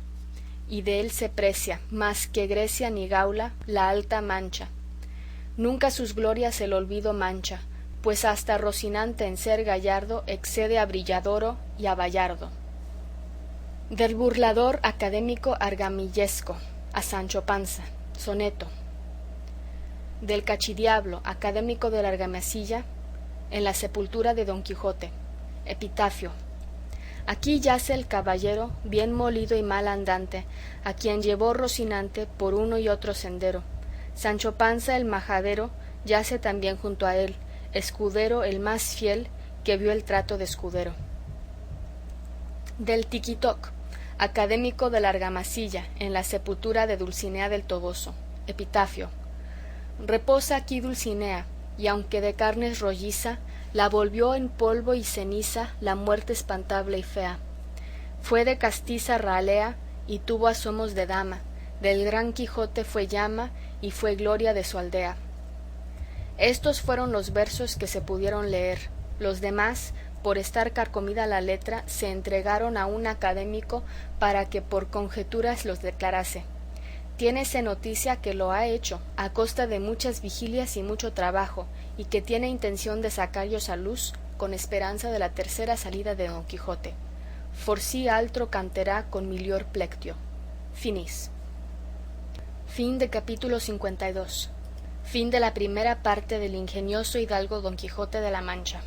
y de él se precia, más que Grecia ni Gaula, la alta Mancha. Nunca sus glorias el olvido mancha, pues hasta Rocinante en ser gallardo excede a Brilladoro y a Bayardo. Del burlador académico argamillesco a Sancho Panza. Soneto. Del cachidiablo académico de la Argamasilla en la sepultura de Don Quijote. Epitafio. Aquí yace el caballero bien molido y mal andante, a quien llevó Rocinante por uno y otro sendero. Sancho Panza el majadero yace también junto a él, escudero el más fiel que vio el trato de escudero. Del Tiquitoc académico de la Argamasilla en la sepultura de Dulcinea del Toboso. Epitafio. Reposa aquí Dulcinea, y aunque de carnes rolliza, la volvió en polvo y ceniza la muerte espantable y fea. Fue de castiza ralea y tuvo asomos de dama, del gran Quijote fue llama y fue gloria de su aldea. Estos fueron los versos que se pudieron leer. Los demás, por estar carcomida la letra, se entregaron a un académico para que por conjeturas los declarase. Tiénese noticia que lo ha hecho a costa de muchas vigilias y mucho trabajo, y que tiene intención de sacarlos a luz con esperanza de la tercera salida de Don Quijote. Forsi altro canterá con milior plectio. Finis. Fin de capítulo 52. Fin de la primera parte del ingenioso hidalgo Don Quijote de la Mancha.